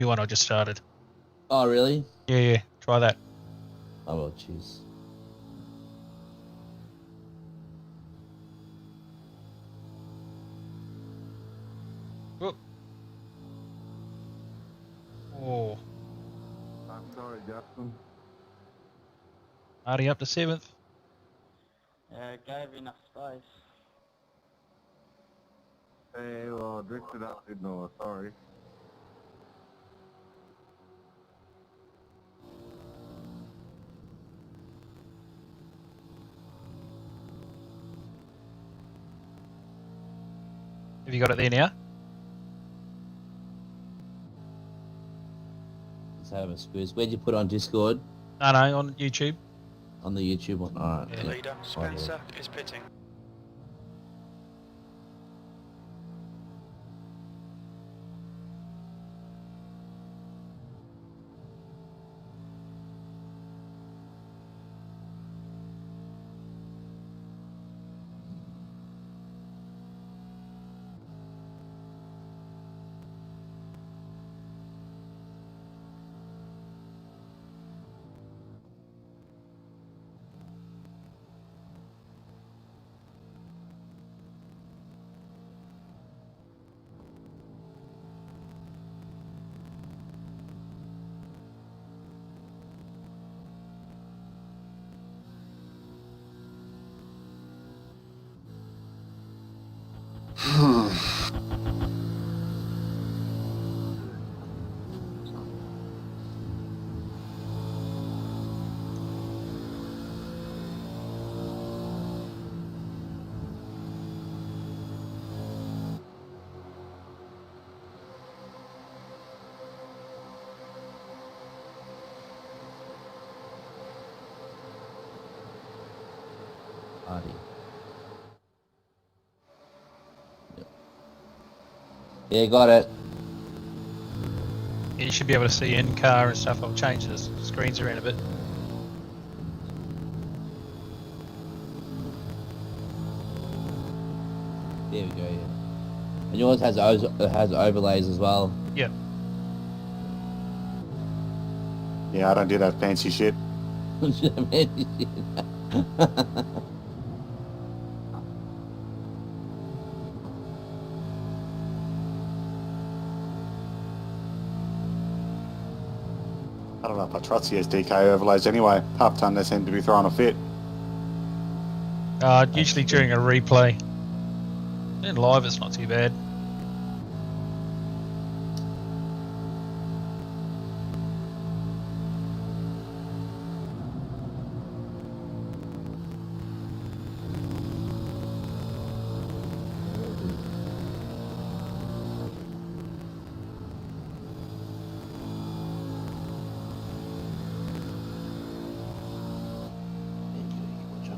You one I just started. Oh, really? Yeah. Try that. Oh, well, jeez. Whoop. Oh, I'm sorry, Justin. Harty up to 7th. Yeah, gave enough space. Hey, well, I drifted up, didn't I? Sorry. Have you got it there now? Let's have a squeeze. Where'd you put it on Discord? No, on YouTube. On the YouTube one? Alright. Yeah. Leader Spencer is pitting. Harty. Yep. Yeah, got it. Yeah, you should be able to see in car and stuff. I'll change the screens around a bit. There we go, yeah. And yours has overlays as well. Yep. Yeah, I don't do that fancy shit. I don't know if I trust the SDK overlays anyway. Half time they seem to be throwing a fit. Usually during a replay. In live, it's not too bad.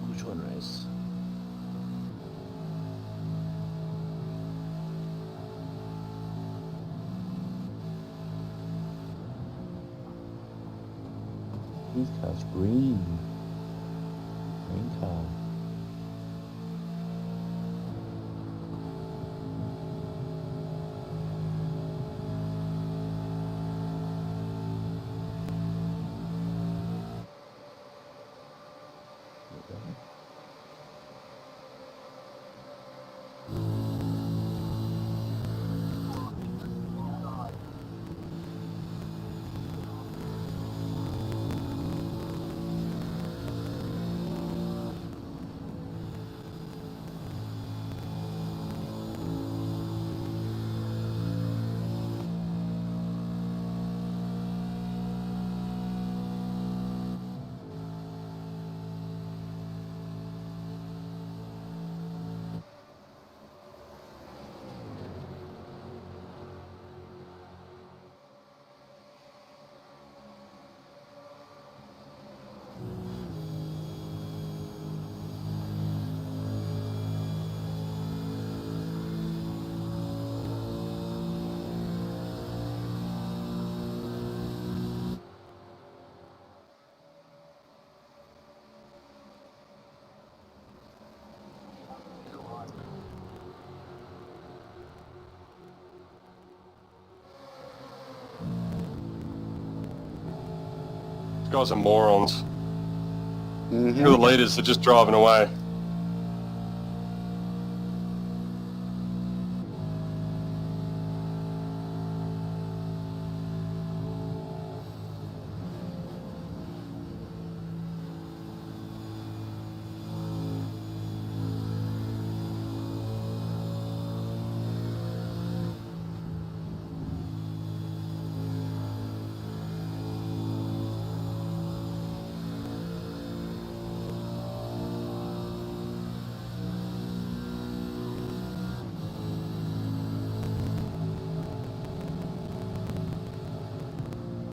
Which one race? This car's green. Green car. guys are morons. Mhm. Who are the leaders? They're just driving away.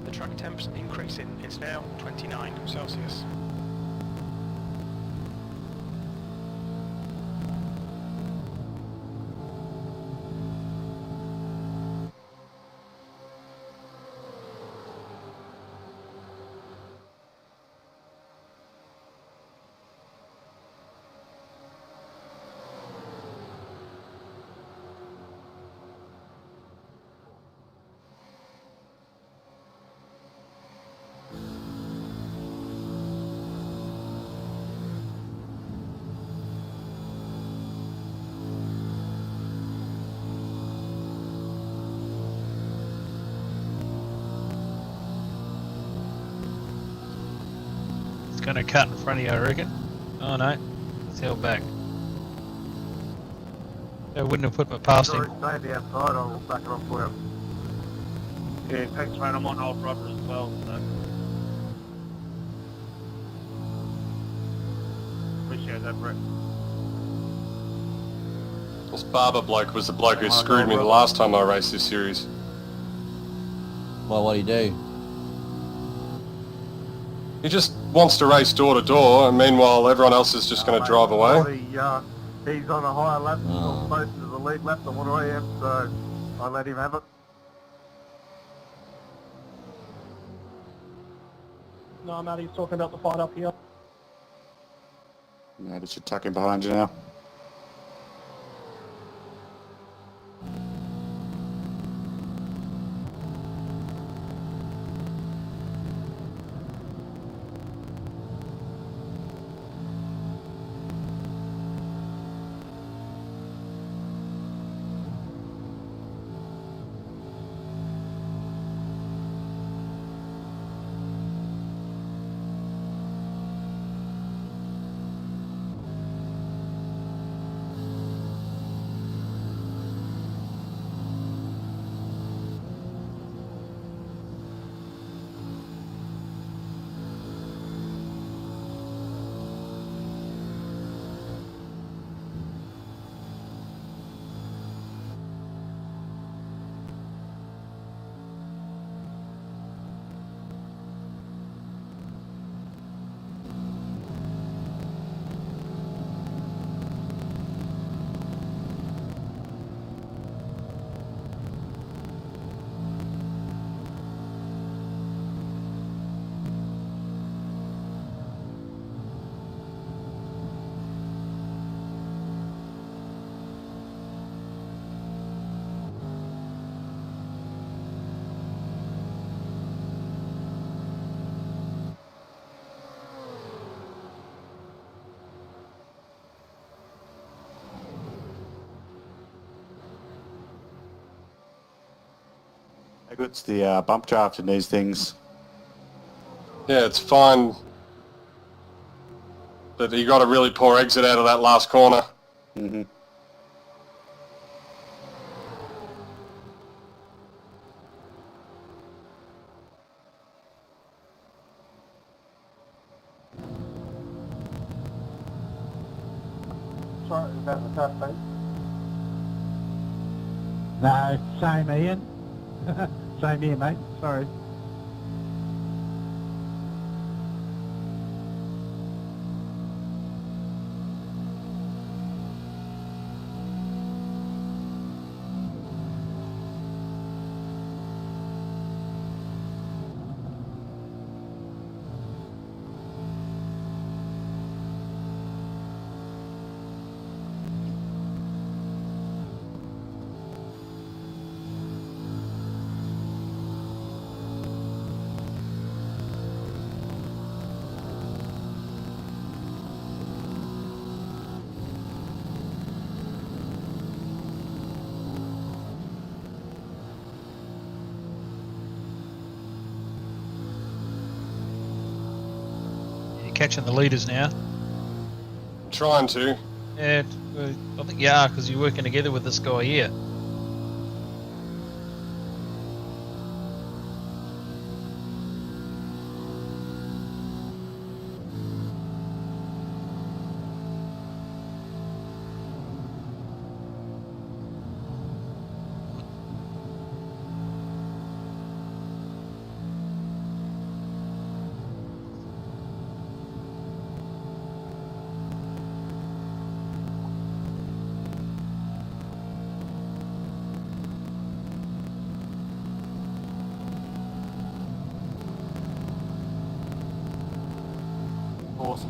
The track temp's increasing. It's now 29 Celsius. It's going to cut in front of you, I reckon. Oh no, it's held back. I wouldn't have put my past him. Stay outside, I'll back it off for you. Yeah, thanks mate, I'm on off rubber as well, so... Appreciate that, Brett. This Barber bloke was the bloke who screwed me the last time I raced this series. Well, what'd he do? He just wants to race door to door, and meanwhile everyone else is just going to drive away. He's on a higher lap, he's Oh. on close to the lead lap than what I am, so I let him have it. No, Matt, he's talking about the fight up here. Yeah, just should tuck him behind you now. How good's the bump draft in these things? Yeah, it's fine. But he got a really poor exit out of that last corner. Mm-hmm. Sorry about the tough mate. No, same Ian. Same here, mate. Sorry. catching the leaders now. Trying to. Yeah, I think you are because you're working together with this guy here.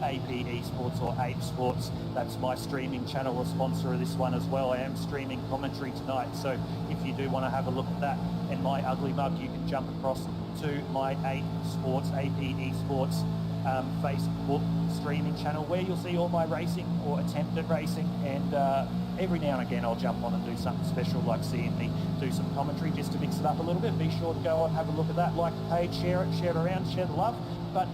AP Esports or Ape Sports. That's my streaming channel, a sponsor of this one as well. I am streaming commentary tonight, so if you do want to have a look at that and my ugly mug, you can jump across to my Ape Sports, AP Esports Facebook streaming channel, where you'll see all my racing or attempted racing, and every now and again I'll jump on and do something special like seeing me do some commentary just to mix it up a little bit. Be sure to go and have a look at that, like the page, share it around, share the love. But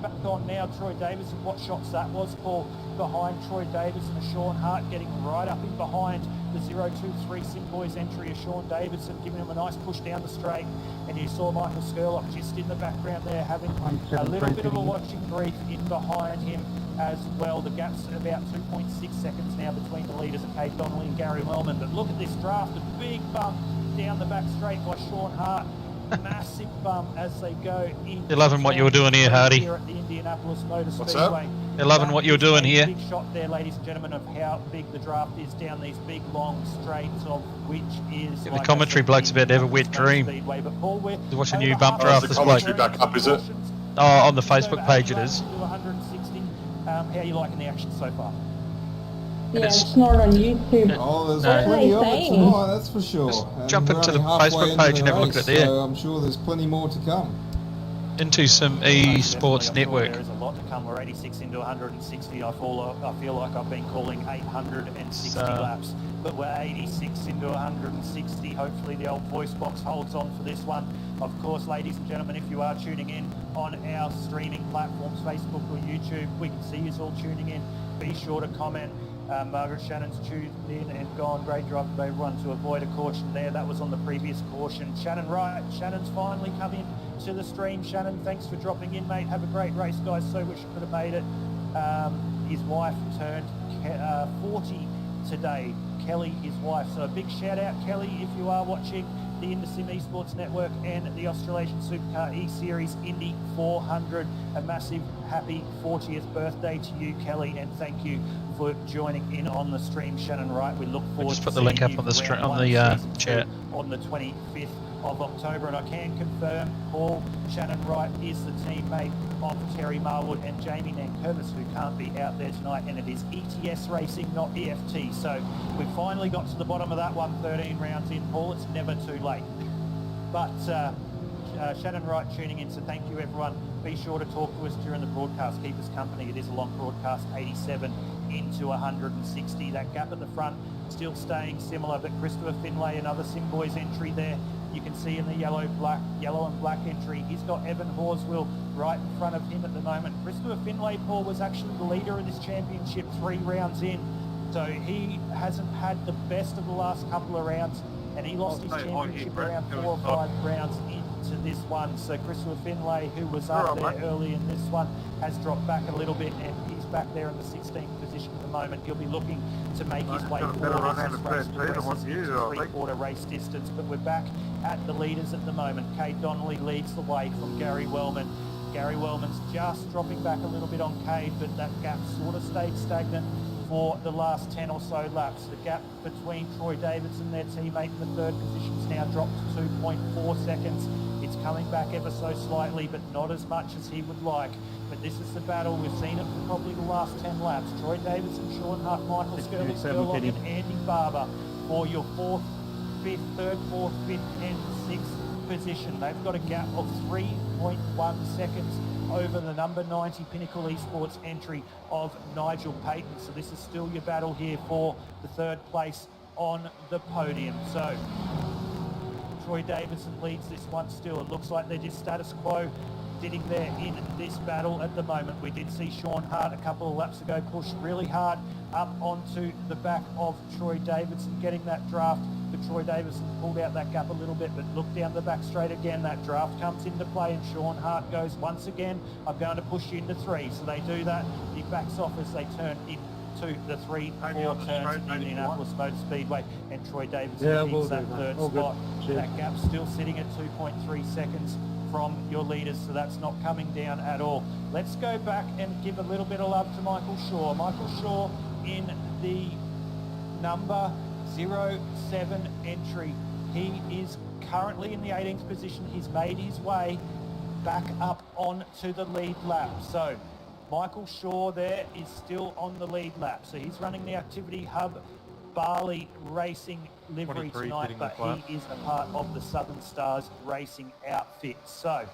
back on now, Troy Davidson, what shots that was, Paul, behind Troy Davidson and Sean Hart, getting right up in behind the 023 Sim Boys entry of Sean Davidson, giving him a nice push down the straight. And you saw Michael Skurlock just in the background there having a little bit of a watching brief in behind him as well. The gap's about 2.6 seconds now between the leaders of Kate Donnelly and Gary Wellman. But look at this draft, a big bump down the back straight by Sean Hart. Massive bump as they go in. They're loving what you were doing here, Harty. Here at the Indianapolis Motor What's Speedway. up? They're loving what you're doing here. Big shot there, ladies and gentlemen, of how big the draft is down these big long straights, of which is The commentary bloke's about to have a wet dream. Speedway. But Paul, we're They're watching you over bump halfway draft the this through bloke. commentary back up, is it? Oh, on the Facebook page it is. To 160. How are you liking the action so far? Yeah, it's not on YouTube. Oh, there's No. plenty What of are they it saying? tonight, that's for sure. Just And jump we're into only the halfway Facebook into page the and have a look at race, it there. So I'm sure there's plenty more to come. Into some Definitely, eSports I'm sure network. There is a lot to come. We're 86 into 160. I feel like I've been calling 860 So- laps, but we're 86 into 160. Hopefully the old voice box holds on for this one. Of course, ladies and gentlemen, if you are tuning in on our streaming platforms, Facebook or YouTube, we can see you all tuning in. Be sure to comment. Margaret Shannon's tuned in and gone. Great drive by everyone to avoid a caution there. That was on the previous caution. Shannon Wright. Shannon's finally come in to the stream. Shannon, thanks for dropping in, mate. Have a great race, guys. So wish you could have made it. His wife turned 40 today. Kelly, his wife. So a big shout out, Kelly, if you are watching the Indysim Esports Network and the Australasian Supercar E-Series Indy 400. A massive happy 40th birthday to you, Kelly, and thank you for joining in on the stream, Shannon Wright. We look forward Just to put the link seeing up you on the for round one, season chat. 2 on the 25th of October, and I can confirm, Paul, Shannon Wright is the teammate of Terry Marwood and Jamie Nankervis, who can't be out there tonight, and it is ETS racing, not EFT. So we finally got to the bottom of that one, 13 rounds in, Paul. It's never too late. But Shannon Wright tuning in, so thank you everyone. Be sure to talk to us during the broadcast, keep us company. It is a long broadcast, 87 into 160. That gap at the front still staying similar, but Christopher Finlay, another Sim Boys entry there. You can see in the yellow and black entry, he's got Evan Horswell right in front of him at the moment. Christopher Finlay, Paul, was actually the leader of this championship 3 rounds in, so he hasn't had the best of the last couple of rounds, and he lost his championship around 4 or 5 rounds into this one. So Christopher Finlay, who was up there early in this one, has dropped back a little bit, and he's back there in the 16th position at the moment. He'll be looking to make his way forward as this race progresses into 3/4 race distance. But we're back at the leaders at the moment. Kate Donnelly leads the way from Gary Wellman. Gary Wellman's just dropping back a little bit on Cade, but that gap sort of stayed stagnant for the last 10 or so laps. The gap between Troy Davidson, their teammate in the 3rd position, has now dropped to 2.4 seconds. It's coming back ever so slightly, but not as much as he would like. But this is the battle. We've seen it for probably the last 10 laps. Troy Davidson, Sean Hart, Michael Skurlock and Andy Barber for your 4th, 5th, 3rd, 4th, 5th and 6th position. They've got a gap of 3.1 seconds over the number 90 Pinnacle Esports entry of Nigel Payton. So this is still your battle here for the 3rd place on the podium. So Troy Davidson leads this one still. It looks like they're just status quo sitting there in this battle at the moment. We did see Sean Hart a couple of laps ago push really hard up onto the back of Troy Davidson, getting that draft. But Troy Davidson pulled out that gap a little bit, but look down the back straight again. That draft comes into play, and Sean Hart goes, once again, I'm going to push you into 3. So they do that. He backs off as they turn into the 3-4 turns in Indianapolis Motor Speedway, and Troy Davidson keeps that third spot. That gap's still sitting at 2.3 seconds from your leaders, so that's not coming down at all. Let's go back and give a little bit of love to Michael Shaw. Michael Shaw in the number 07 entry. He is currently in the 18th position. He's made his way back up onto the lead lap. So Michael Shaw there is still on the lead lap. So he's running the Activity Hub Barley Racing livery tonight, but he is a part of the Southern Stars Racing outfit. So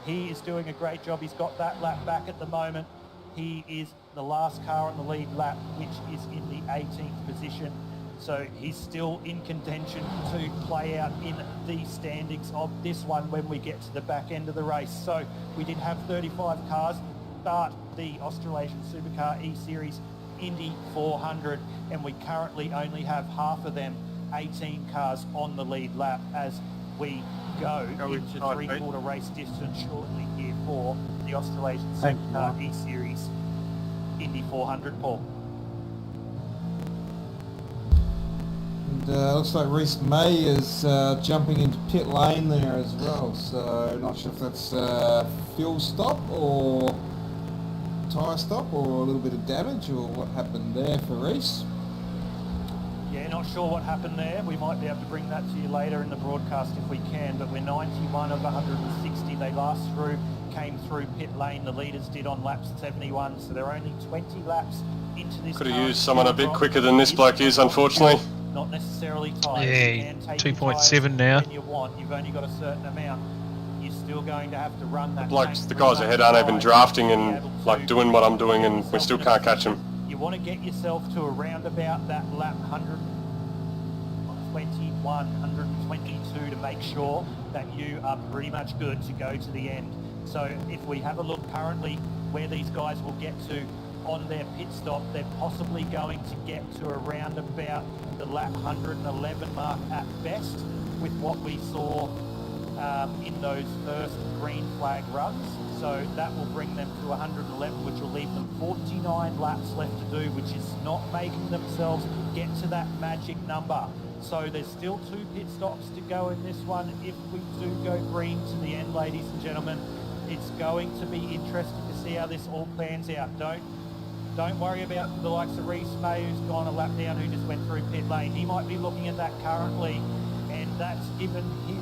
he is doing a great job. He's got that lap back at the moment. He is the last car on the lead lap, which is in the 18th position. So he's still in contention to play out in the standings of this one when we get to the back end of the race. So we did have 35 cars start the Australasian Supercar E-Series Indy 400, and we currently only have half of them, 18 cars on the lead lap as we go into three-quarter race distance shortly here for the Australasian Supercar E-Series Indy 400, Paul. And looks like Reece May is jumping into pit lane there as well, so not sure if that's fuel stop or tyre stop or a little bit of damage or what happened there for Reece. Yeah, not sure what happened there. We might be able to bring that to you later in the broadcast if we can, but we're 91 of 160. They last came through pit lane. The leaders did on laps 71, so they're only 20 laps into this. Could have used someone a bit quicker than this bloke is, unfortunately. Not necessarily tyres. Yeah, 2.7 now. When you want, you've only got a certain amount. You're still going to have to run that. The guys ahead aren't even drafting and like doing what I'm doing, and we still can't catch them. You want to get yourself to around about that lap 121, 122 to make sure that you are pretty much good to go to the end. So if we have a look currently where these guys will get to on their pit stop, they're possibly going to get to around about the lap 111 mark at best with what we saw in those first green flag runs. So that will bring them to 111, which will leave them 49 laps left to do, which is not making themselves get to that magic number. So there's still 2 pit stops to go in this one. If we do go green to the end, ladies and gentlemen, it's going to be interesting to see how this all plans out. Don't worry about the likes of Reece May, who's gone a lap down, who just went through pit lane. He might be looking at that currently, and that's given him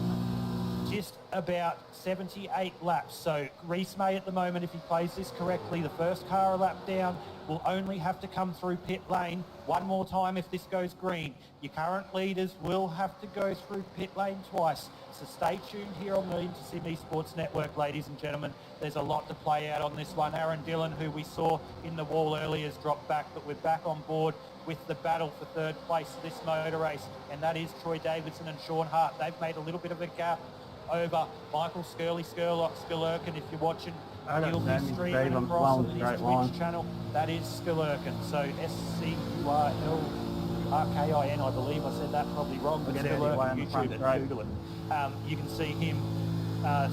just about 78 laps. So Reece May at the moment, if he plays this correctly, the first car a lap down will only have to come through pit lane one more time if this goes green. Your current leaders will have to go through pit lane twice. So stay tuned here on the Indy Sports Network, ladies and gentlemen. There's a lot to play out on this one. Aaron Dillon, who we saw in the wall earlier, has dropped back, but we're back on board with the battle for third place of this motor race, and that is Troy Davidson and Sean Hart. They've made a little bit of a gap over Michael Skirlurkin. If you're watching, he'll be streaming across on his Twitch channel. That is Skirlurkin. So Skirlurkin, I believe I said that probably wrong, but Skirlurkin, YouTube and Google it. You can see him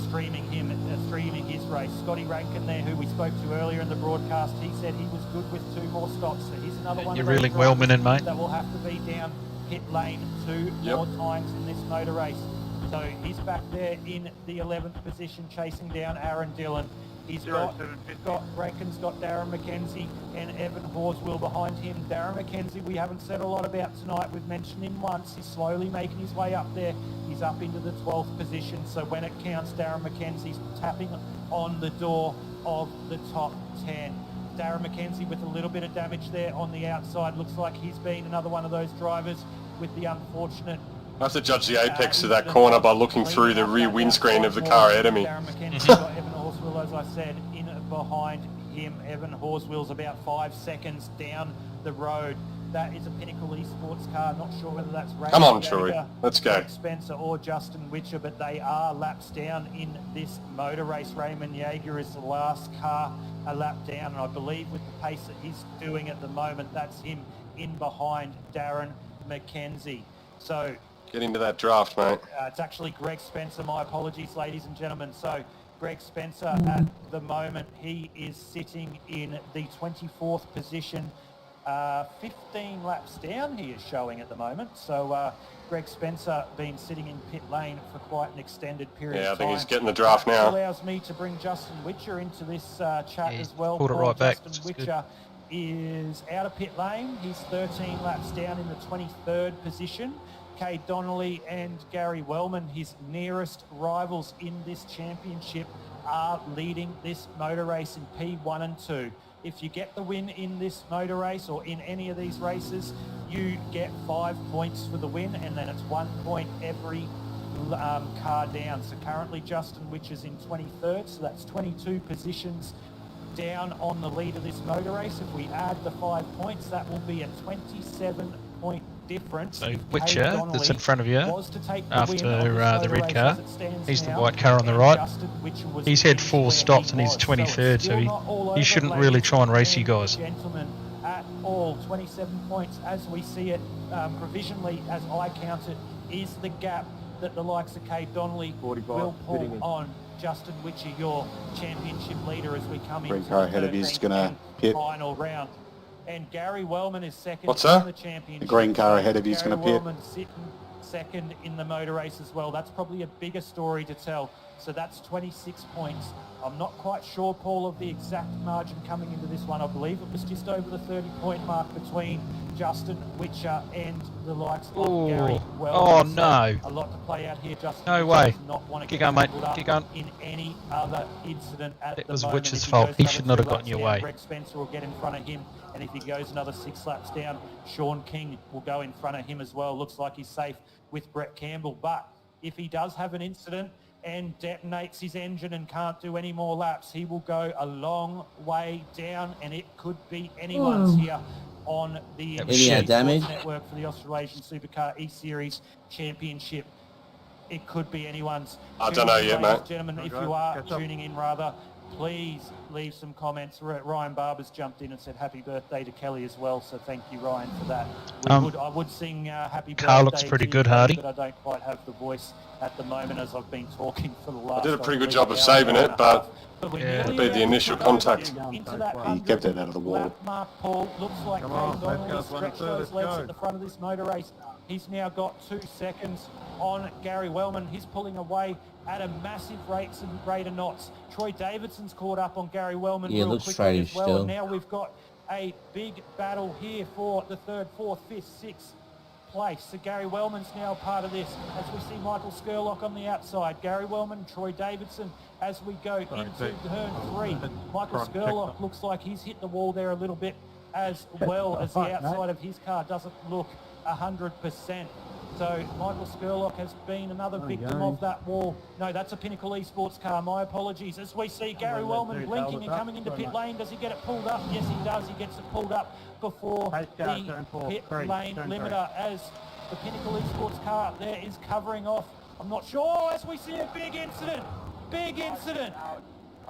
streaming his race. Scotty Rankin there, who we spoke to earlier in the broadcast, he said he was good with 2 more stops. So here's another one. You're reeling well, mate. That will have to be down pit lane 2 more times in this motor race. So he's back there in the 11th position, chasing down Aaron Dillon. He's got Rankin's got Darren Mckenzie and Evan Horswell behind him. Darren Mckenzie, we haven't said a lot about tonight. We've mentioned him once. He's slowly making his way up there. He's up into the 12th position. So when it counts, Darren Mckenzie's tapping on the door of the top 10. Darren Mckenzie with a little bit of damage there on the outside. Looks like he's been another one of those drivers with the unfortunate. I have to judge the apex of that corner by looking through the rear windscreen of the car ahead of me. Darren Mckenzie got Evan Horswell, as I said, in behind him. Evan Horswell's about 5 seconds down the road. That is a Pinnacle Esports car. Not sure whether that's Ray Come on, Yeager, Troy. Let's go. Greg Spencer or Justin Witcher, but they are laps down in this motor race. Raymond Yeager is the last car a lap down, and I believe with the pace that he's doing at the moment, that's him in behind Darren Mckenzie. So Get into that draft, mate. it's actually Greg Spencer. My apologies, ladies and gentlemen. So Greg Spencer at the moment, he is sitting in the 24th position. 15 laps down he is showing at the moment. So Greg Spencer been sitting in pit lane for quite an extended period Yeah, I of time. think he's getting the draft That now. allows me to bring Justin Witcher into this chat Yeah, as well. pulled it right back, Justin which is Witcher is out of pit lane. He's 13 laps down in the 23rd position. Kay Donnelly and Gary Wellman, his nearest rivals in this championship, are leading this motor race in P1 and 2. If you get the win in this motor race or in any of these races, you get 5 points for the win, and then it's 1 point every car down. So currently Justin Witcher's in 23rd, so that's 22 positions down on the lead of this motor race. If we add the 5 points, that will be a 27-point difference. So Witcher, that's in front of you, after the red car, he's the white car on the right. He's had 4 stops and he's 23rd, so he shouldn't really try and race you guys. Gentlemen, at all, 27 points as we see it, provisionally as I count it, is the gap that the likes of Kay Donnelly will pull on Justin Witcher, your championship leader, as we come into Green car ahead of you is going to pit. Final round. And Gary Wellman is second What's in that? the championship. The green car ahead of you is Gary going to pit. Wellman sitting second in the motor race as well. That's probably a bigger story to tell. So that's 26 points. I'm not quite sure, Paul, of the exact margin coming into this one. I believe it was just over the 30-point mark between Justin Witcher and the likes of Gary Wellman. Oh, no. So a lot to play out here. Justin No Witcher way. does not want to Keep get going, mate. tangled up Keep going. in any other incident at the It was moment. Witcher's If fault. goes He another should not have 3 gotten your laps down, way. Greg Spencer will get in front of him, and if he goes another 6 laps down, Sean King will go in front of him as well. Looks like he's safe with Brett Campbell, but if he does have an incident and detonates his engine and can't do any more laps, he will go a long way down, and it could be anyone's here on the Any damage? network for the Australasian Supercar E-Series Championship. It could be anyone's. I don't know yet, mate. Gentlemen, if Okay, you are catch up. tuning in, rather, please leave some comments. Ryan Barber's jumped in and said happy birthday to Kelly as well, so thank you, Ryan, for that. I would sing happy birthday. Car looks pretty to good, Kelly, Harty. but I don't quite have the voice at the moment as I've been talking for the last. I did a pretty good I job believe, of hour saving and it, a but half. We're Yeah. nearly It'll be the about initial to contact. go into He that kept it out of the wall. lap mark, Paul. Looks like Come on, Kay let's Donnelly go, stretched 23rd, those legs let's go. at the front of this motor race. He's now got 2 seconds on Gary Wellman. He's pulling away at a massive rate of knots. Troy Davidson's caught up on Gary Wellman Yeah, real looks quickly as straightish well. still. And now we've got a big battle here for the 3rd, 4th, 5th, 6th place. So Gary Wellman's now part of this. As we see Michael Skurlock on the outside, Gary Wellman, Troy Davidson as we go into turn 3. Michael Skurlock looks like he's hit the wall there a little bit, as well as the outside of his car doesn't look 100%. So Michael Skurlock has been another victim of that wall. No, that's a Pinnacle Esports car. My apologies. As we see Gary Wellman blinking and coming into pit lane. Does he get it pulled up? Yes, he does. He gets it pulled up before the pit lane limiter, as the Pinnacle Esports car there is covering off. I'm not sure. As we see a big incident. Big incident.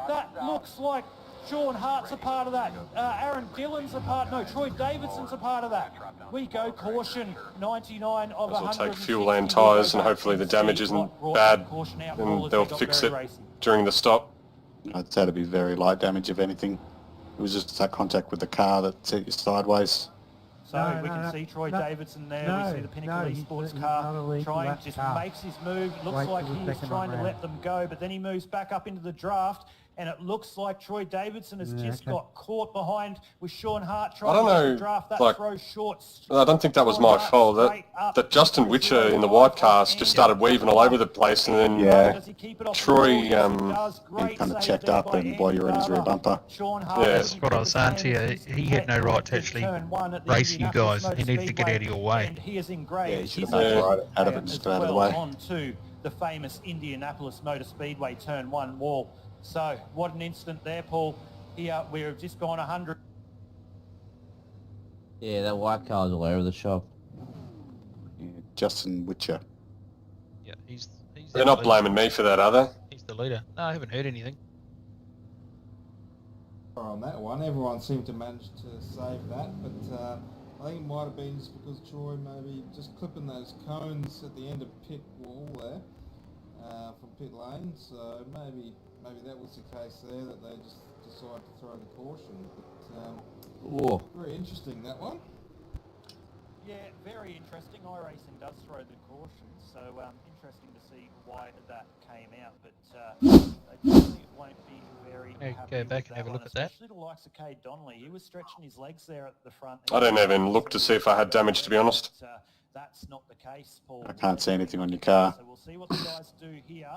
That looks like Sean Hart's a part of that. Aaron Dillon's a part. No, Troy Davidson's a part of that. We go caution. 99 of 100. I'll take fuel and tyres, and hopefully the damage isn't bad, and they'll fix it during the stop. I'd say it'd be very light damage, if anything. It was just that contact with the car that set you sideways. So we can see Troy Davidson there. We see the Pinnacle Esports car trying, just makes his move. Looks like he is trying to let them go, but then he moves back up into the draft, and it looks like Troy Davidson has just got caught behind with Sean Hart trying to get the draft. That throws short. I don't think that was my fault. That Justin Witcher in the white cars just started weaving all over the place, and then Troy He kind of checked up and while you were in his rear bumper. That's what I was saying to you. He had no right to actually race you guys. He needed to get out of your way. And he is in grey. Yeah, he should have made it right out of it and just got out of the way. On to the famous Indianapolis Motor Speedway Turn 1 wall. So, what an incident there, Paul. Here, we've just gone 100. Yeah, that white car's all over the shop. Yeah, Justin Witcher. Yeah, he's They're not blaming me for that, are they? He's the leader. No, I haven't heard anything. On that one, everyone seemed to manage to save that, but I think it might have been just because Troy maybe just clipping those cones at the end of pit wall there from pit lane, so maybe that was the case there, that they just decided to throw the caution. But very interesting, that one. Yeah, very interesting. iRacing does throw the caution, so interesting to see why that came out, but I definitely won't be very happy go back with and have a look one, at that. especially the likes of Cade Donnelly. He was stretching his legs there at the front. I didn't even look to see if I had damage, to be honest. But, that's not the case, Paul. I can't see anything on your car. So we'll see what the guys do here.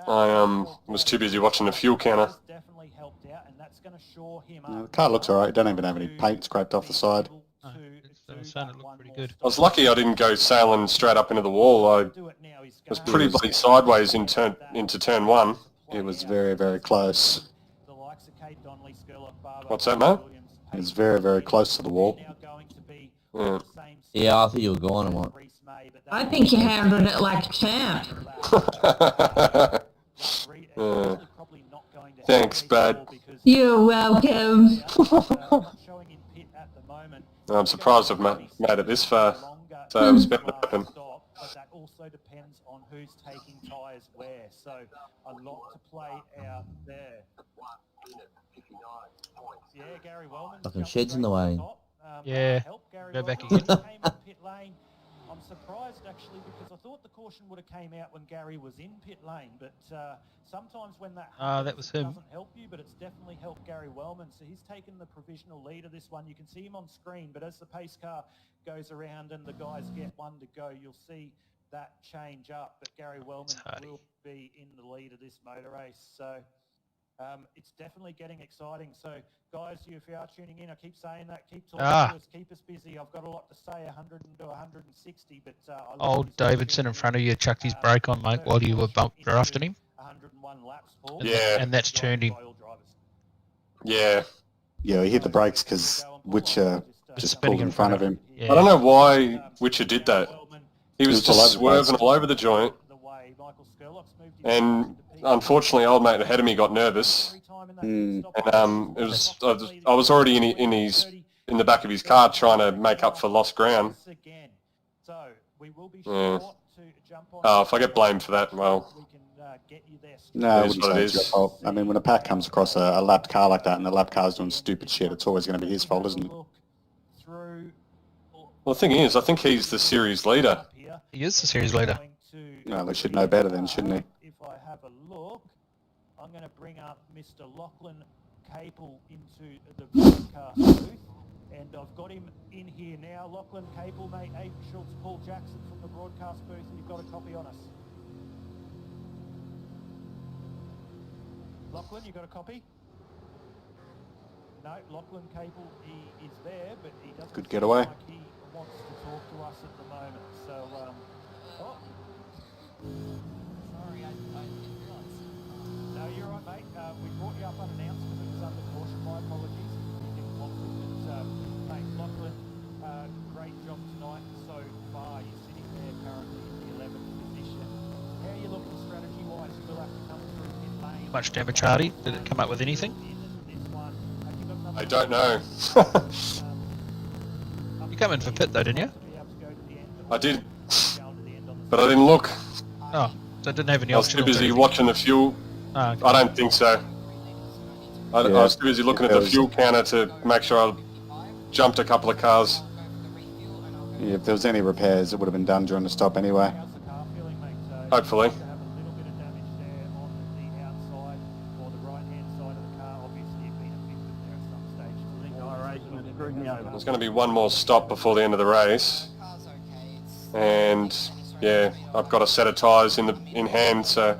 I was too busy watching the fuel counter. Definitely helped out, and that's going to shore him The up. car looks alright. Don't even have any paint scraped off the side. It's starting to look pretty good. I was lucky I didn't go sailing straight up into the wall. I was pretty bloody sideways into turn one. It was very, very close. What's that, mate? It was very, very close to the wall. Yeah. Yeah, I think you were going on one. I think you handled it like a champ. Thanks, bud. You're welcome. I'm surprised I've made it this far. So it was bound to happen. But that also depends on who's taking tyres where. So a lot to play out there. Yeah, Gary Wellman. Fucking shed's in the way. Yeah, go back again. I'm surprised actually, because I thought the caution would have came out when Gary was in pit lane, but sometimes when that happens, that was it him. doesn't help you, but it's definitely helped Gary Wellman. So he's taken the provisional lead of this one. You can see him on screen, but as the pace car goes around and the guys get one to go, you'll see that change up. But Gary Wellman will be in the lead of this motor race. So it's definitely getting exciting. So guys, if you are tuning in, I keep saying that, keep talking to us, keep us busy. I've got a lot to say, 100 to 160, but Old Davidson in front of you chucked his brake on, mate, while you were drafting him. 101 laps, Paul. Yeah. And that's turned him. Yeah. Yeah, he hit the brakes because Witcher just pulled in front of him. Yeah. I don't know why Witcher did that. He was just swerving all over the joint. And unfortunately, old mate ahead of me got nervous. And I was already in the back of his car trying to make up for lost ground. Yeah. Oh, if I get blamed for that, well, No, it it is wouldn't what say it it's your is. fault. I mean, when a pack comes across a lapped car like that and the lap car's doing stupid shit, it's always going to be his fault, isn't it? Well, the thing is, I think he's the series leader. He is the series leader. No, they should know better then, shouldn't he? If I have a look, I'm going to bring up Mr. Lachlan Capel into the broadcast booth, and I've got him in here now. Lachlan Capel, mate, Abe Schultz, Paul Jackson from the broadcast booth, and you've got a copy on us. Lachlan, you got a copy? No, Lachlan Capel, he is there, but he doesn't Good seem getaway. like he wants to talk to us at the moment. So, sorry, I didn't realise. No, you're right, mate. We brought you up unannounced because it was under caution. My apologies if you didn't want to. But, mate, Lachlan, great job tonight so far. You're sitting there currently in the 11th position. How are you looking strategy-wise? You'll have to come through pit lane. Much damage, Harty. Did it come up with anything? I don't know. You come in for pit though, didn't you? I did, but I didn't look. Oh, so it didn't have any I was too options. busy watching the fuel. Oh, okay. I don't think so. I was too busy looking at the fuel counter to make sure I jumped a couple of cars. Yeah, if there was any repairs, it would have been done during the stop anyway. Hopefully. There's going to be one more stop before the end of the race, and yeah, I've got a set of tyres in hand, so.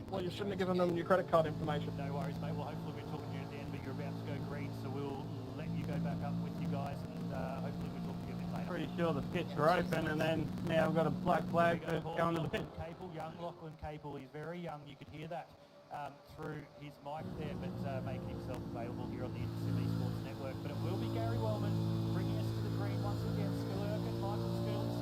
Well, you shouldn't have given them your credit card information. No worries, mate. Well, hopefully we're talking to you at the end, but you're about to go green, so we'll let you go back up with you guys, and hopefully we'll talk to you a bit later. Pretty sure the pits are open, and then now I've got a black flag going to the pit. Young Lachlan Capel, he's very young. You could hear that through his mic there, but making himself available here on the Indy Sports Network. network, but it will be Gary Wellman bringing us to the green once again. Skirlurk and Michael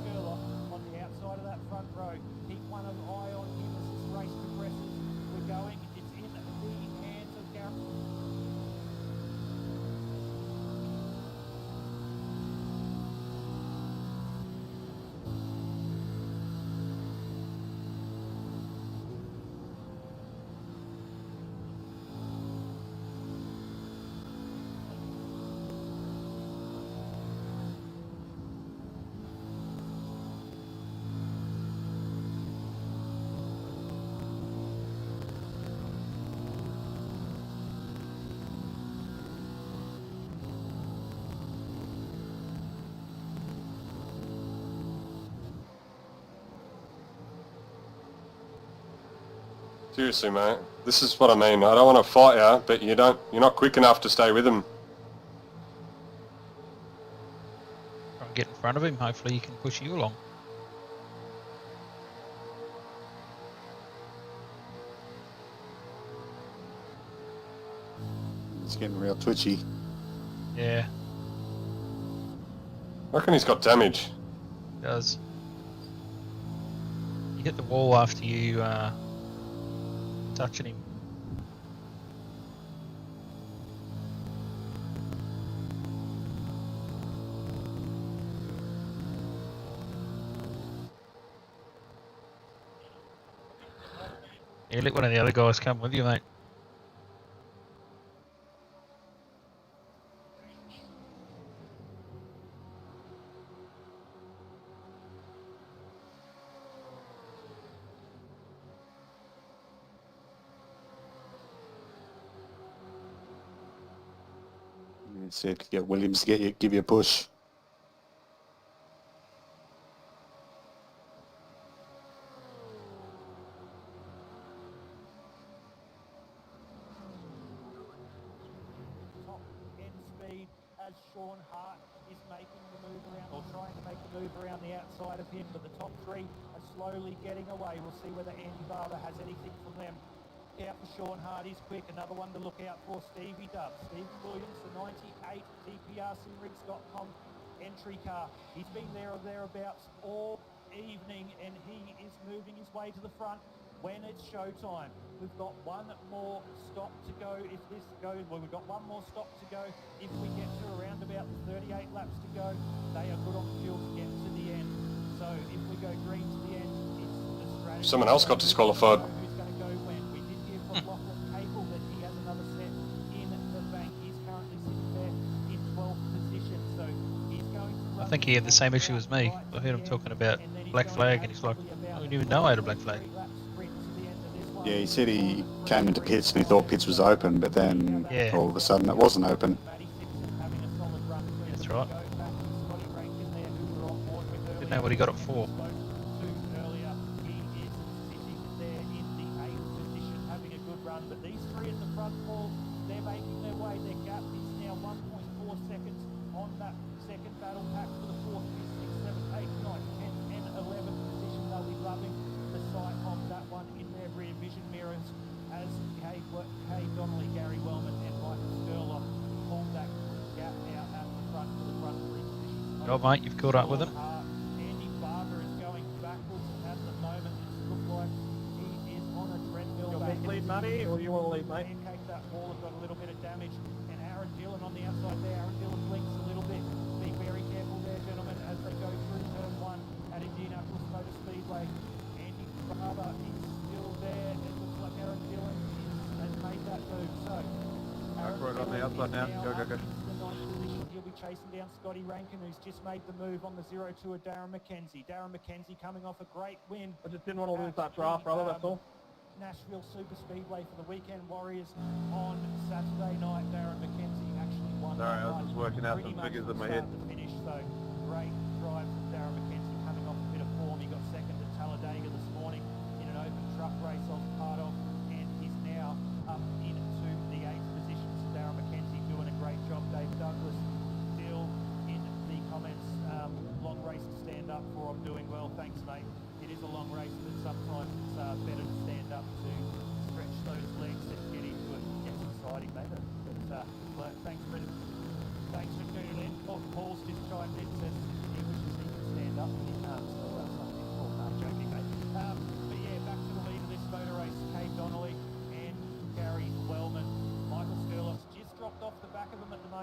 Skirlock on the outside of that front row. Keep one eye on him as this race progresses. We're going, it's in the hands of Gary. Seriously, mate. This is what I mean. I don't want to fight you, but you're not quick enough to stay with him. Try and get in front of him. Hopefully he can push you along. It's getting real twitchy. Yeah. I reckon he's got damage. He does. You hit the wall after you touching him. You let one of the other guys come with you, mate. Said get Williams to give you a push. Top end speed as Sean Hart is making the move around, or trying to make the move around the outside of him, but the top three are slowly getting away. We'll see whether Andy Barber has anything from them. Out for Sean Hart is quick. Another one to look out for, Stevie Dubs. Stevie Williams, the 98 DPRCRigs.com entry car. He's been there or thereabouts all evening, and he is moving his way to the front when it's showtime. We've got one more stop to go. If this goes, well, we've got one more stop to go. If we get to around about the 38 laps to go, they are good on fuel to get to the end. So if we go green to the end, it's the strategy. Someone else got disqualified. Who's going to go when? We did hear from Lachlan Capel that he has another set in the bank. He's currently sitting there in 12th position, so he's going to I think he had the same issue as me. I heard him talking about black flag and he's like, I don't even know I had a black flag. Yeah, he said he came into pits and he thought pits was open, but then all of a sudden it wasn't open. That's right. Didn't know what he got it for. But these three in the front four, they're making their way. Their gap is now 1.4 seconds on that second battle pack for the 4th, 5th, 6th, 7th, 8th, 9th, 10th and 11th position. They'll be loving the sight of that one in their rear vision mirrors as Kay Donnelly, Gary Wellman and Michael Skirlock pull that gap out at the front for the front three positions. Oh mate, you've caught up with him. Andy Barber is going backwards at the moment. It looks like he is on a treadmill. You want me to lead, Matty, or you want to lead, mate? Pancake that wall has got a little bit of damage, and Aaron Dillon on the outside there. Aaron Dillon blinks a little bit. Be very careful there, gentlemen, as they go through turn 1 at Indianapolis Motor Speedway. Andy Barber is still there. It looks like Aaron Dillon has made that move. So, Back right on the outside now. Go, go, go. the 9th position. He'll be chasing down Scotty Rankin, who's just made the move on the 0-2 of Darren Mckenzie. Darren Mckenzie coming off a great win. I just didn't want to lose that draft, brother, that's all. Nashville Super Speedway for the Weekend Warriors on Saturday night. Darren Mckenzie actually won. Sorry, I was that just night working out pretty some much figures from in my start head. to finish, so great drive from Darren Mckenzie coming off a bit of form. He got second at Talladega this morning in an open truck race I was part of, and he's now up into the 8th position. So Darren Mckenzie doing a great job. Dave Douglas still in the comments. Long race to stand up for. I'm doing well, thanks mate. It is a long race, but sometimes it's better to stand up to stretch those legs and get into it. It's exciting, mate. But thanks, Brendan.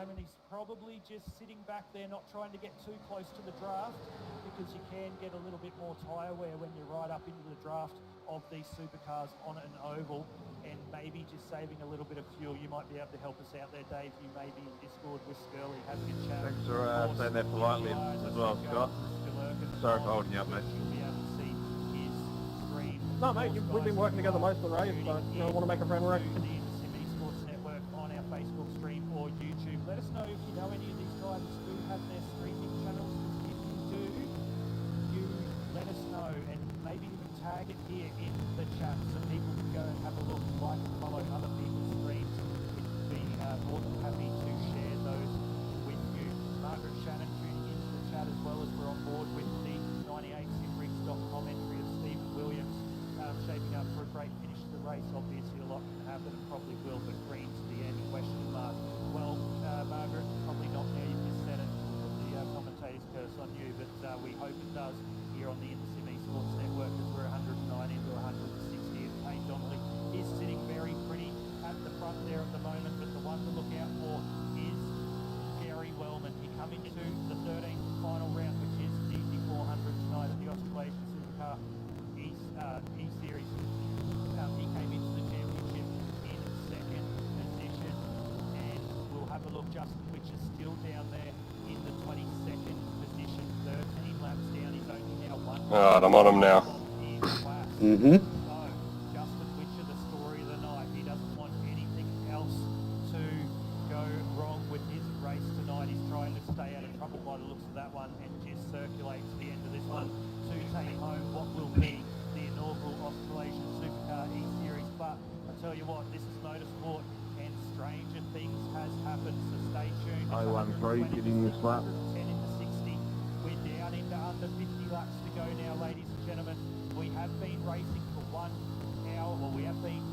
moment. He's probably just sitting back there, not trying to get too close to the draft, because you can get a little bit more tyre wear when you're right up into the draft of these supercars on an oval, and maybe just saving a little bit of fuel. You might be able to help us out there, Dave. You may be in Discord with Skirly having a chat. Thanks for saying that politely as well, Scott. Sorry for holding you up, mate. You'll be able to see his screen. No, mate, we've been working together most of the race, so I want to make a friend work. On our Facebook stream or YouTube. Let us know if you know any of these drivers do have their streaming channels. If you do, you let us know, and maybe even tag it here in the chat so people can go and have a look, like and follow other people's streams. We'd be more than happy to share those with you. Margaret Shannon tuning into the chat as well, as we're on board with the 98simrigs.com entry of Stephen Williams, shaping up for a great finish to the race. Obviously a lot can happen and probably will, but green to the end, question mark. Well, Margaret, probably not now, you've just said it, the commentator's curse on you, but we hope it does here on the Indy Sports Network, as we're 190 into 160, and Kate Donnelly is sitting very pretty at the front there at the moment, but the one to look out for is Gary Wellman. He come into the 13th final round, which is the Indy 400 tonight at the Australasian Supercar E-Series. He came into the championship in second position, and we'll have a look. Justin Which is still down there in the 22nd position, 13 laps down. He's only now one. Alright, I'm on him now. So, Justin Witcher, the story of the night. He doesn't want anything else to go wrong with his race tonight. He's trying to stay out of trouble by the looks of that one and just circulate to the end of this one to take home what will be the inaugural Australasian Supercar E-Series. But I tell you what, this is motorsport, and stranger things has happened, so stay tuned. 013 getting this lap. 10 into 60. We're down into under 50 laps to go now, ladies and gentlemen. We have been racing for 1 hour, well, we have been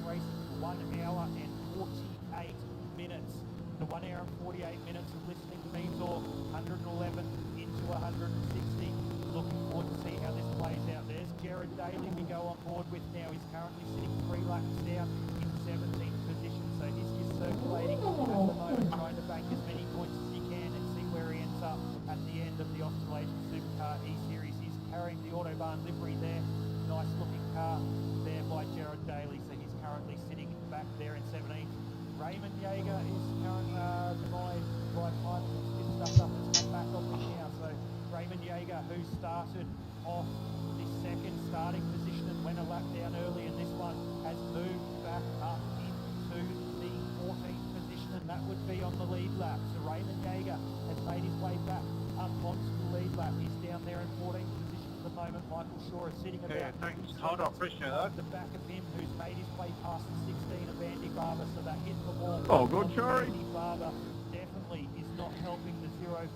racing for 1 hour and 48 minutes. The 1 hour and 48 minutes of listening to me talk, 111 into 160. Looking forward to see how this plays out. There's Jared Daly we go on board with now. He's currently sitting 3 laps down in 17th position, so he's just circulating at the moment, trying to bank as many points as he can and see where he ends up at the end of the Australasian Supercar E-Series. He's carrying the Autobahn livery there. Nice looking car there by Jared Daly, so he's currently sitting back there in 17th. Raymond Yeager is currently my right time. He's just stuffed up and come back off it now. So Raymond Yeager, who started off the second starting position and went a lap down early in this one, has moved back up into the 14th position, and that would be on the lead lap. So Raymond Yeager has made his way back up onto the lead lap. He's down there in 14th position at the moment. Michael Shaw is sitting about Hold on, appreciate that. the back of him, who's made his way past the 16 of Andy Barber, so that hit the wall. Oh, good, Shari. Andy Barber definitely is not helping the 05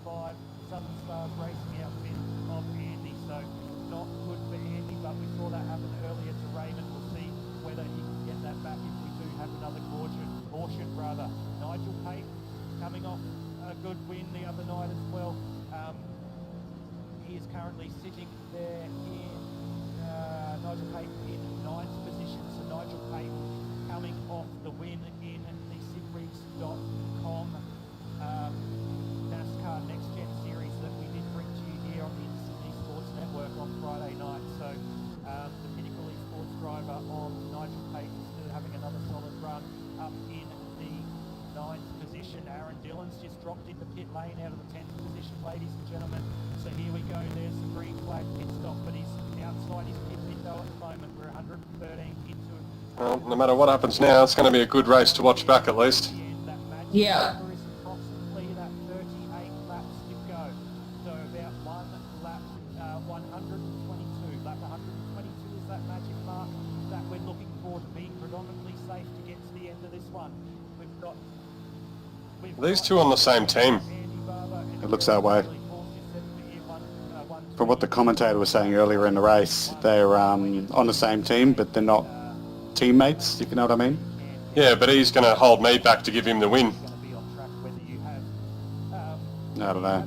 Southern Stars racing outfit of Andy, so not good for Andy, but we saw that happen earlier to Raymond. We'll see whether he can get that back if we do have another caution. Nigel Pate coming off a good win the other night as well. He is currently sitting there in Nigel Pate in 9th position, so Nigel Pate coming off the win in the simrigs.com NASCAR Next Gen Series that we did bring to you here on the Indy Sports Network on Friday night. So the Pinnacle Esports driver of Nigel Pate is still having another solid run up in the 9th position. Aaron Dillon's just dropped into pit lane out of the 10th position, ladies and gentlemen. So here we go, there's the green flag pit stop, but he's outside his pit window at the moment. We're 113 into it. Well, no matter what happens now, it's going to be a good race to watch back at least. Yeah. Is approximately that 38 laps to go. So about one lap, 122. Lap 122 is that magic mark that we're looking for to be predominantly safe to get to the end of this one. These two on the same team. It looks that way. From what the commentator was saying earlier in the race, they're on the same team, but they're not teammates, if you know what I mean. Yeah, but he's going to hold me back to give him the win. I don't know.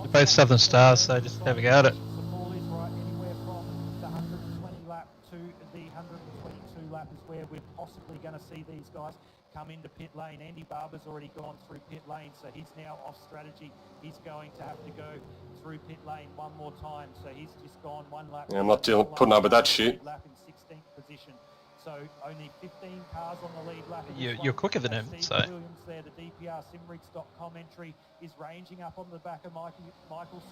They're both Southern Stars, so just have a go at it. The ball is right anywhere from the 120 lap to the 122 lap is where we're possibly going to see these guys come into pit lane. Andy Barber's already gone through pit lane, so he's now off strategy. He's going to have to go through pit lane one more time, so he's just gone one lap. Yeah, I'm not putting up with that shit. Lap in 16th position. So only 15 cars on the lead lap. You're quicker than him, so. Williams there, the DPRsimrigs.com entry is ranging up on the back of Michael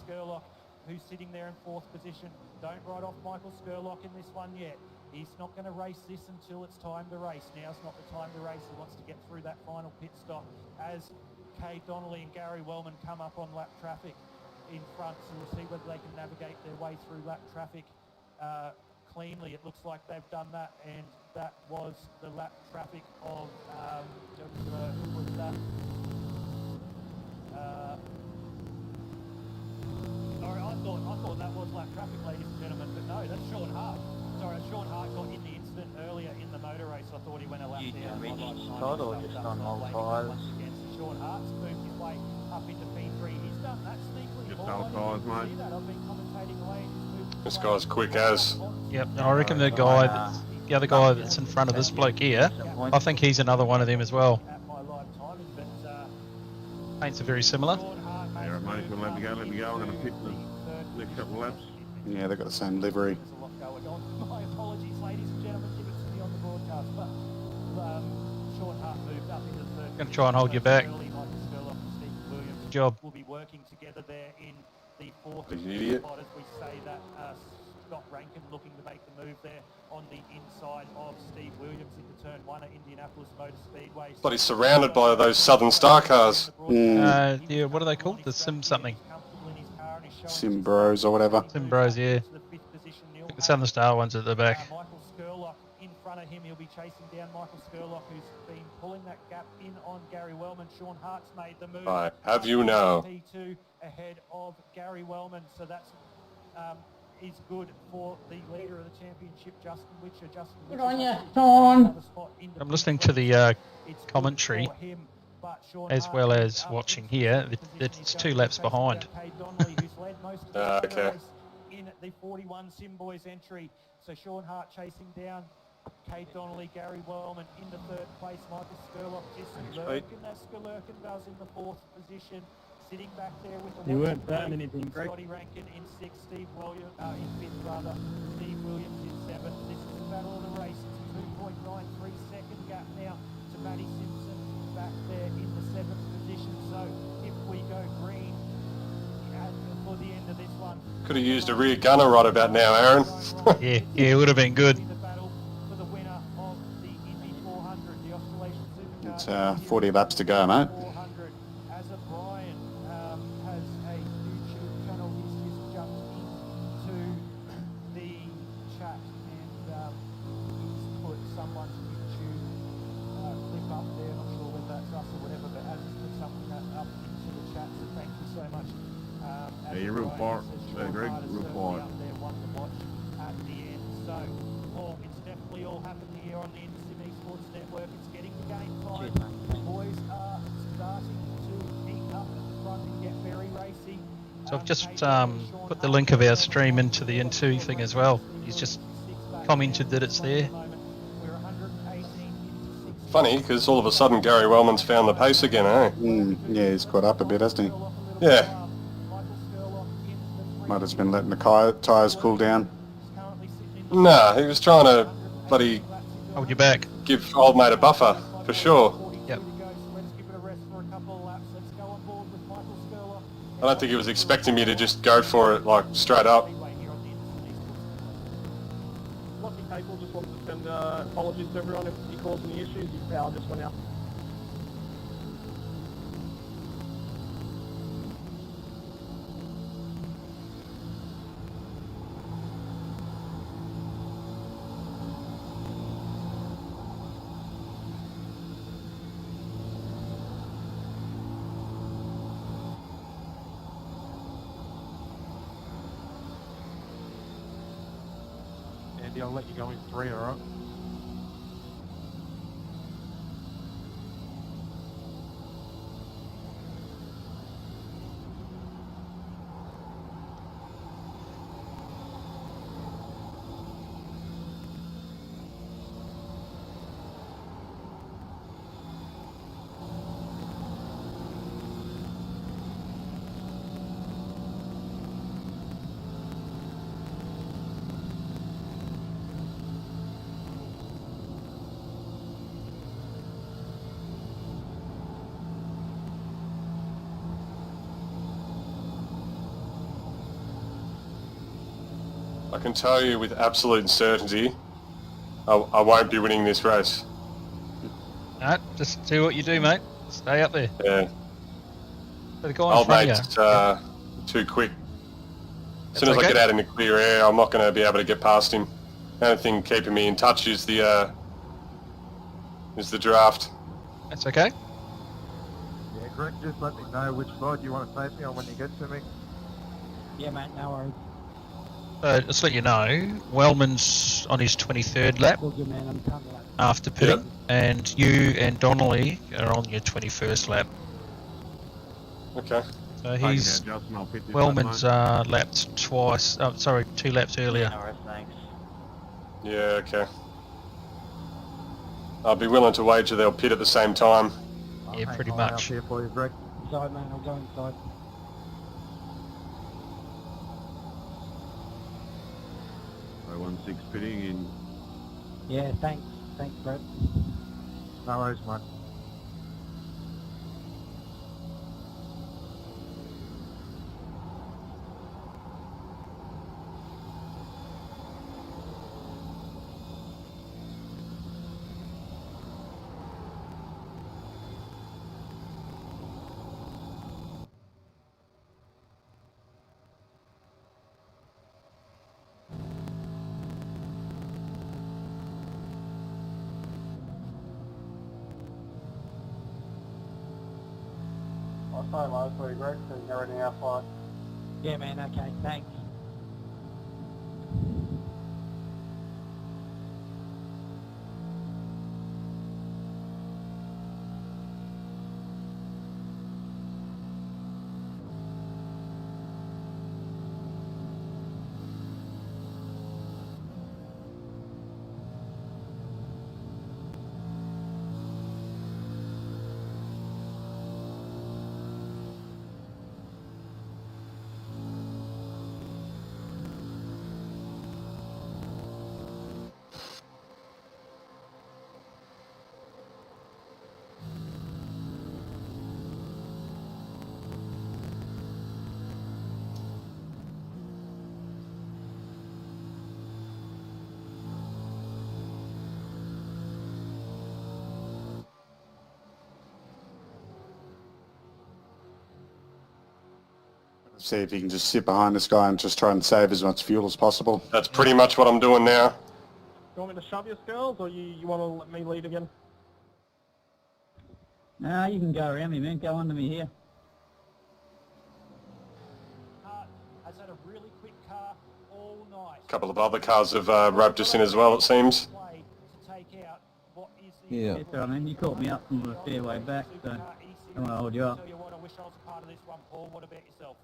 Skurlock, who's sitting there in 4th position. Don't write off Michael Skurlock in this one yet. He's not going to race this until it's time to race. Now's not the time to race. He wants to get through that final pit stop as Kay Donnelly and Gary Wellman come up on lap traffic in front. So we'll see whether they can navigate their way through lap traffic cleanly. It looks like they've done that, and that was the lap traffic of who was that? Sorry, I thought that was lap traffic, ladies and gentlemen, but no, that's Sean Hart. Sorry, Sean Hart got in the incident earlier in the motor race. I thought he went a lap down. Total just on long tyres. Sean Hart's moved his way up into P3. He's done that sneakily. Just old tyres, mate. I've been commentating away. This guy's quick as. Yep, I reckon the other guy that's in front of this bloke here, I think he's another one of them as well. Paints are very similar. Yeah, mate, we'll let me go. I'm going to pit the next couple of laps. Yeah, they've got the same livery. My apologies, ladies and gentlemen, give it to me on the broadcast, but Sean Hart moved up into the 3rd. Going to try and hold you back. Good job. We'll be working together there in the 4th idiot. spot as we say that Scott Rankin looking to make the move there on the inside of Steve Williams into turn 1 at Indianapolis Motor Speedway. But he's surrounded by those Southern Star cars. Yeah, what are they called? The Sim something. Sim Bros or whatever. Sim Bros, yeah. I think the Southern Star ones at the back. Michael Skurlock in front of him. He'll be chasing down Michael Skurlock, who's been pulling that gap in on Gary Wellman. Sean Hart's made the move. I have you now. P2 ahead of Gary Wellman, so that's is good for the leader of the championship, Justin Witcher. Good on you, Sean. I'm listening to the commentary as well as watching here. It's 2 laps behind. Okay. In the 41 Sim Boys entry, so Sean Hart chasing down Kate Donnelly, Gary Wellman into 3rd place. Michael Skurlock just lurking as Skurlokin does in the 4th position. Sitting back there with the you weren't saying anything, Greg. Scotty Rankin in 6th, Steve Williams in 5th rather, Steve Williams in 7th. This is the battle of the race. It's a 2.93 second gap now to Matty Simpson back there in the 7th position. So if we go green for the end of this one, could have used a rear gunner right about now, Aaron. yeah, it would have been good. It's 40 laps to go, mate. Yeah, you're real quiet, Greg, real quiet. It's definitely all happening here on the Indy Sports Network. It's getting to game time. The boys are starting to heat up at the front and get very racy. So I've just put the link of our stream into the N2 thing as well. He's just commented that it's there. Funny, because all of a sudden Gary Wellman's found the pace again, eh? Yeah, he's caught up a bit, hasn't he? Yeah. Might have just been letting the tyres cool down. Nah, he was trying to bloody hold you back. Give old mate a buffer, for sure. Yep. I don't think he was expecting me to just go for it, like, straight up. Lucky Cable just wants to send apologies to everyone if he caused any issues. His power just went out. Andy, I'll let you go in 3, alright? I can tell you with absolute certainty, I won't be winning this race. No, just do what you do, mate. Stay up there. Yeah. So the guy in Old front mate's of you. too quick. As That's soon as okay. I get out in the clear air, I'm not going to be able to get past him. The only thing keeping me in touch is the draft. That's okay. Yeah, Greg, just let me know which side you want to take me on when you get to me. Yeah, mate, no worries. Just to let you know, Wellman's on his 23rd lap All good, man. I'm coming late. after pitting, and you and Donnelly are on your 21st lap. Okay. So he's Wellman's lapped twice. Oh, sorry, 2 laps earlier. Alright, thanks. Yeah, okay. I'll be willing to wager they'll pit at the same time. Yeah, pretty much. Here for you, Greg. Inside, mate. I'll go inside. 016 pitting in. Yeah, thanks. Thanks, Brett. No worries, mate. I'll say low for you, Greg, so you're already outside. Yeah, man. Okay, thanks. See if you can just sit behind this guy and just try and save as much fuel as possible. That's pretty much what I'm doing now. You want me to shove your skills, or you want to let me lead again? Nah, you can go around me, man. Go under me here. Has had a really quick car all night. A couple of other cars have roped us in as well, it seems. Yeah. Yeah, so, man, you caught me up from the fairway back, so I want to hold you up. Tell you what, I wish I was a part of this one, Paul. What about yourself?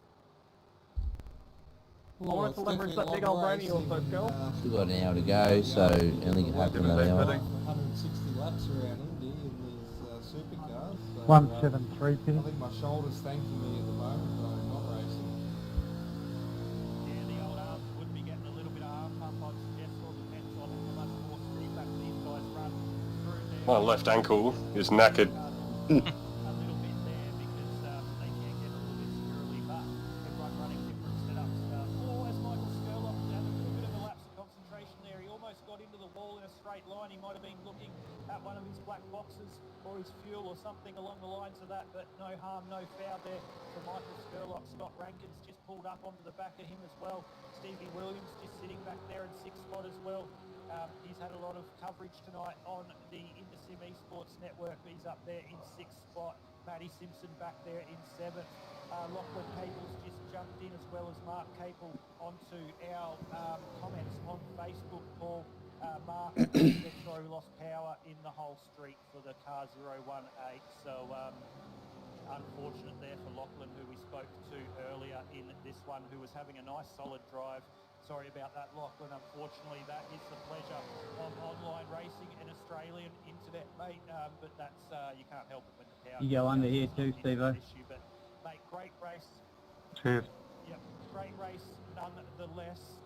I wanted to leverage that big old brainy also, Skell. We've got an hour to go, so only can happen another hour. 160 laps around Indy in these supercars. So, 173 I pitting. think my shoulder's thanking me at the moment, though, not racing. Yeah, the old arms would be getting a little bit of arm pump, I'd suggest. All depends on how much more speed back these guys run through there. My left ankle is knackered. A little bit there because they can get a little bit squirrely, but everyone running different setups. Or as Michael Skurlock had a little bit of a lapse of concentration there. He almost got into the wall in a straight line. He might have been looking at one of his black boxes or his fuel or something along the lines of that, but no harm, no foul there for Michael Skurlock. Scott Rankin's just pulled up onto the back of him as well. Stevie Williams just sitting back there in 6th spot as well. He's had a lot of coverage tonight on the Indy Esports Network. He's up there in 6th spot. Matty Simpson back there in 7th. Lachlan Capel's just jumped in, as well as Mark Capel, onto our comments on Facebook. Paul, Mark lost power in the whole street for the car 018. So unfortunate there for Lachlan, who we spoke to earlier in this one, who was having a nice solid drive. Sorry about that, Lachlan. Unfortunately, that is the pleasure of online racing and Australian internet, mate. But that's you can't help it when the power. You go under here too, Steve-O. But mate, great race. Cheers. Yep, great race nonetheless.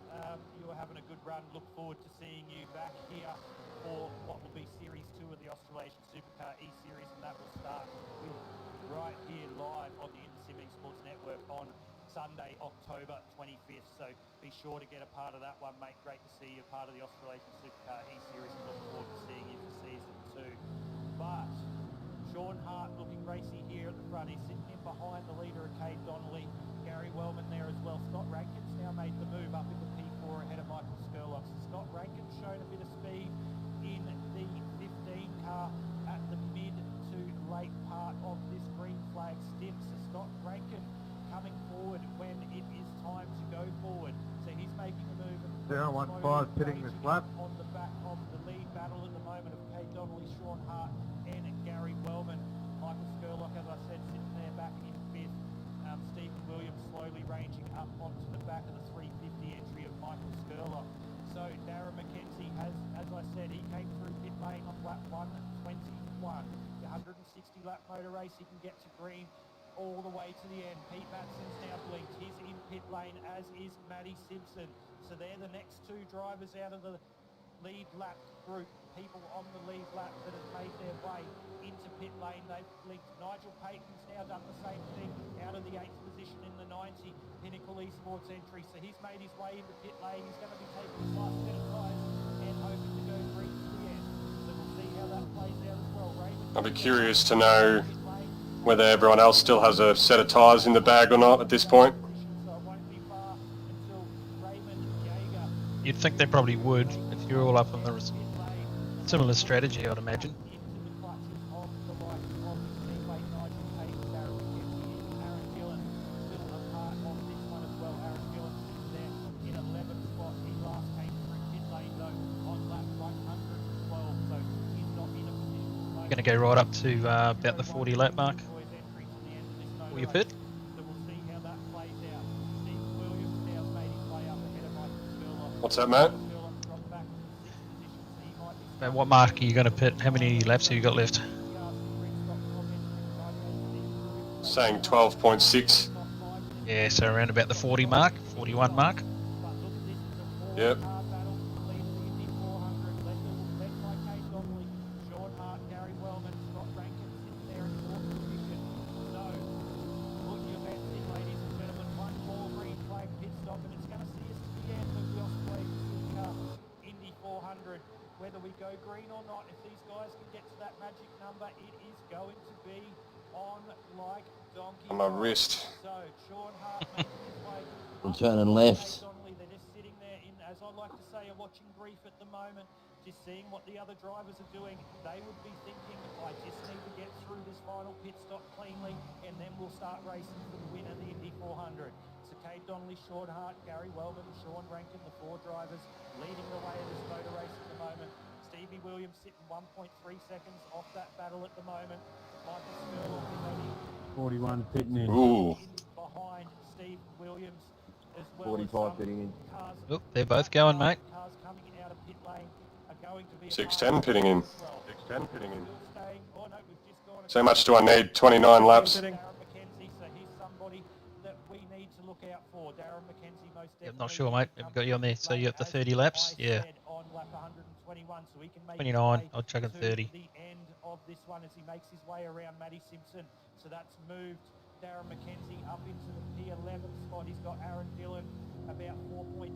You were having a good run. Look forward to seeing you back here for what will be Series 2 of the Australasian Supercar E-Series, and that will start with right here live on the Indy Esports Network on Sunday, October 25th. So be sure to get a part of that one, mate. Great to see you part of the Australasian Supercar E-Series. Look forward to seeing you for season 2. But Sean Hart looking racy here at the front. He's sitting in behind the leader of Cade Donnelly. Gary Wellman there as well. Scott Rankin's now made the move up into P4 ahead of Michael Skurlock. So Scott Rankin's shown a bit of speed in the 15 car at the mid to late part of this green flag stint. So Scott Rankin coming forward when it is time to go forward. So he's making a move. Darren 1-5 pitting this lap. On the back of the lead battle at the moment of Cade Donnelly, Sean Hart and Gary Wellman. Michael Skurlock, as I said, sitting there back in 5th. Stephen Williams slowly ranging up onto the back of the 350 entry of Michael Skurlock. So Darren Mckenzie has, as I said, he came through pit lane on lap 121. The 160 lap motor race, he can get to green all the way to the end. Pete Matson's now blinked. He's in pit lane, as is Matty Simpson. So they're the next 2 drivers out of the lead lap group. People on the lead lap that have made their way into pit lane. They've blinked. Nigel Payton's now done the same thing out of the 8th position in the 90 Pinnacle Esports entry. So he's made his way into pit lane. He's going to be taking his last set of tyres and hoping to go green to the end. So we'll see how that plays out as well. Raymond, I'll be curious to know whether everyone else still has a set of tyres in the bag or not at this point. You'd think they probably would if you're all up on the similar strategy, I'd imagine. Going to go right up to about the 40 lap mark. Will you pit? What's that, Matt? About what mark are you going to pit? How many laps have you got left? Saying 12.6. Yeah, so around about the 40 mark, 41 mark. Yep. Whether we go green or not, if these guys can get to that magic number, it is going to be on like donkey. On my wrist. So Sean Hart making his way. I'm turning left. They're just sitting there in, as I like to say, a watching brief at the moment, just seeing what the other drivers are doing. They would be thinking, I just need to get through this final pit stop cleanly, and then we'll start racing for the win of the Indy 400. So Cade Donnelly, Sean Hart, Gary Wellman, Sean Rankin, the 4 drivers leading the way in this motor race at the moment. Stevie Williams sitting 1.3 seconds off that battle at the moment. Michael Skurlock is only 41 pitting in. Ooh. Behind Steve Williams as well. 45 pitting in. Oh, they're both going, mate. Cars coming out of pit lane are going to be 610 pitting in. 610 pitting in. Oh, no, we've just gone So much do I need? 29 laps. Darren Mckenzie, so he's somebody that we need to look out for. Darren Mckenzie most definitely. I'm not sure, mate. Haven't got you on there. So you have the 30 laps? Yeah. On lap 121, so he can make 29. I'll chuck in 30. the end of this one as he makes his way around Matty Simpson. So that's moved Darren Mckenzie up into the P11 spot. He's got Aaron Dillon about 4.6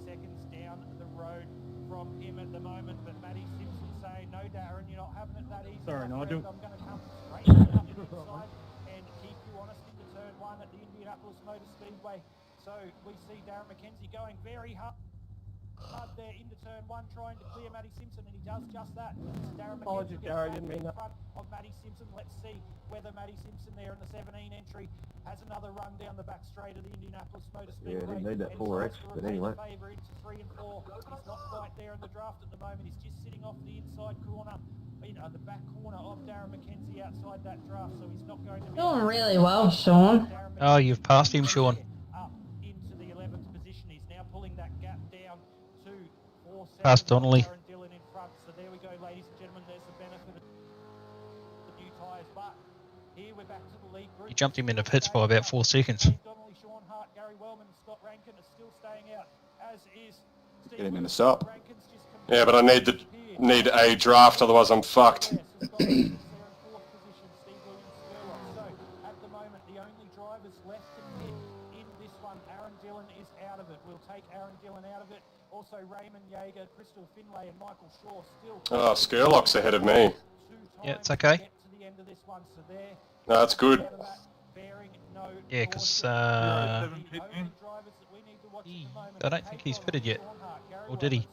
seconds down the road from him at the moment. But Matty Simpson saying, no, Darren, you're not having it that easy. Sorry, Nigel. I'm going to come straight up the inside and keep you honest into turn 1 at the Indianapolis Motor Speedway. So we see Darren Mckenzie going very hard there into turn 1, trying to clear Matty Simpson, and he does just that. Darren Apologies, Mckenzie Gary, didn't mean in that. front of Matty Simpson. Let's see whether Matty Simpson there in the 17 entry has another run down the back straight of the Indianapolis Motor Speedway. Yeah, didn't need that And 4X, tries to but retain anyway. the favour into 3 and 4. He's not quite there in the draft at the moment. He's just sitting off the inside corner, the back corner of Darren Mckenzie outside that draft, so he's not going to be... Doing really well, Sean. Oh, you've passed him, Sean. Up into the 11th position. He's now pulling that gap down to 4 seconds. Past Donnelly. Darren Dillon in front. So there we go, ladies and gentlemen. There's the benefit of the new tyres. But here we're back to the lead group. You jumped him into pits by about 4 seconds. Donnelly, Sean Hart, Gary Wellman, Scott Rankin are still staying out, as is Steve Get him in the stop. Rankin's just Yeah, but I need a draft, otherwise I'm fucked. So at the moment, the only drivers left to pit take Aaron Dillon out of it. Also Raymond Yeager, Crystal Finlay and Michael Shaw still... Oh, Skurlock's ahead of me. Yeah, it's okay. Get to the end of this one, so there... No, that's good. Yeah, because I don't think he's pitted yet. Or did he?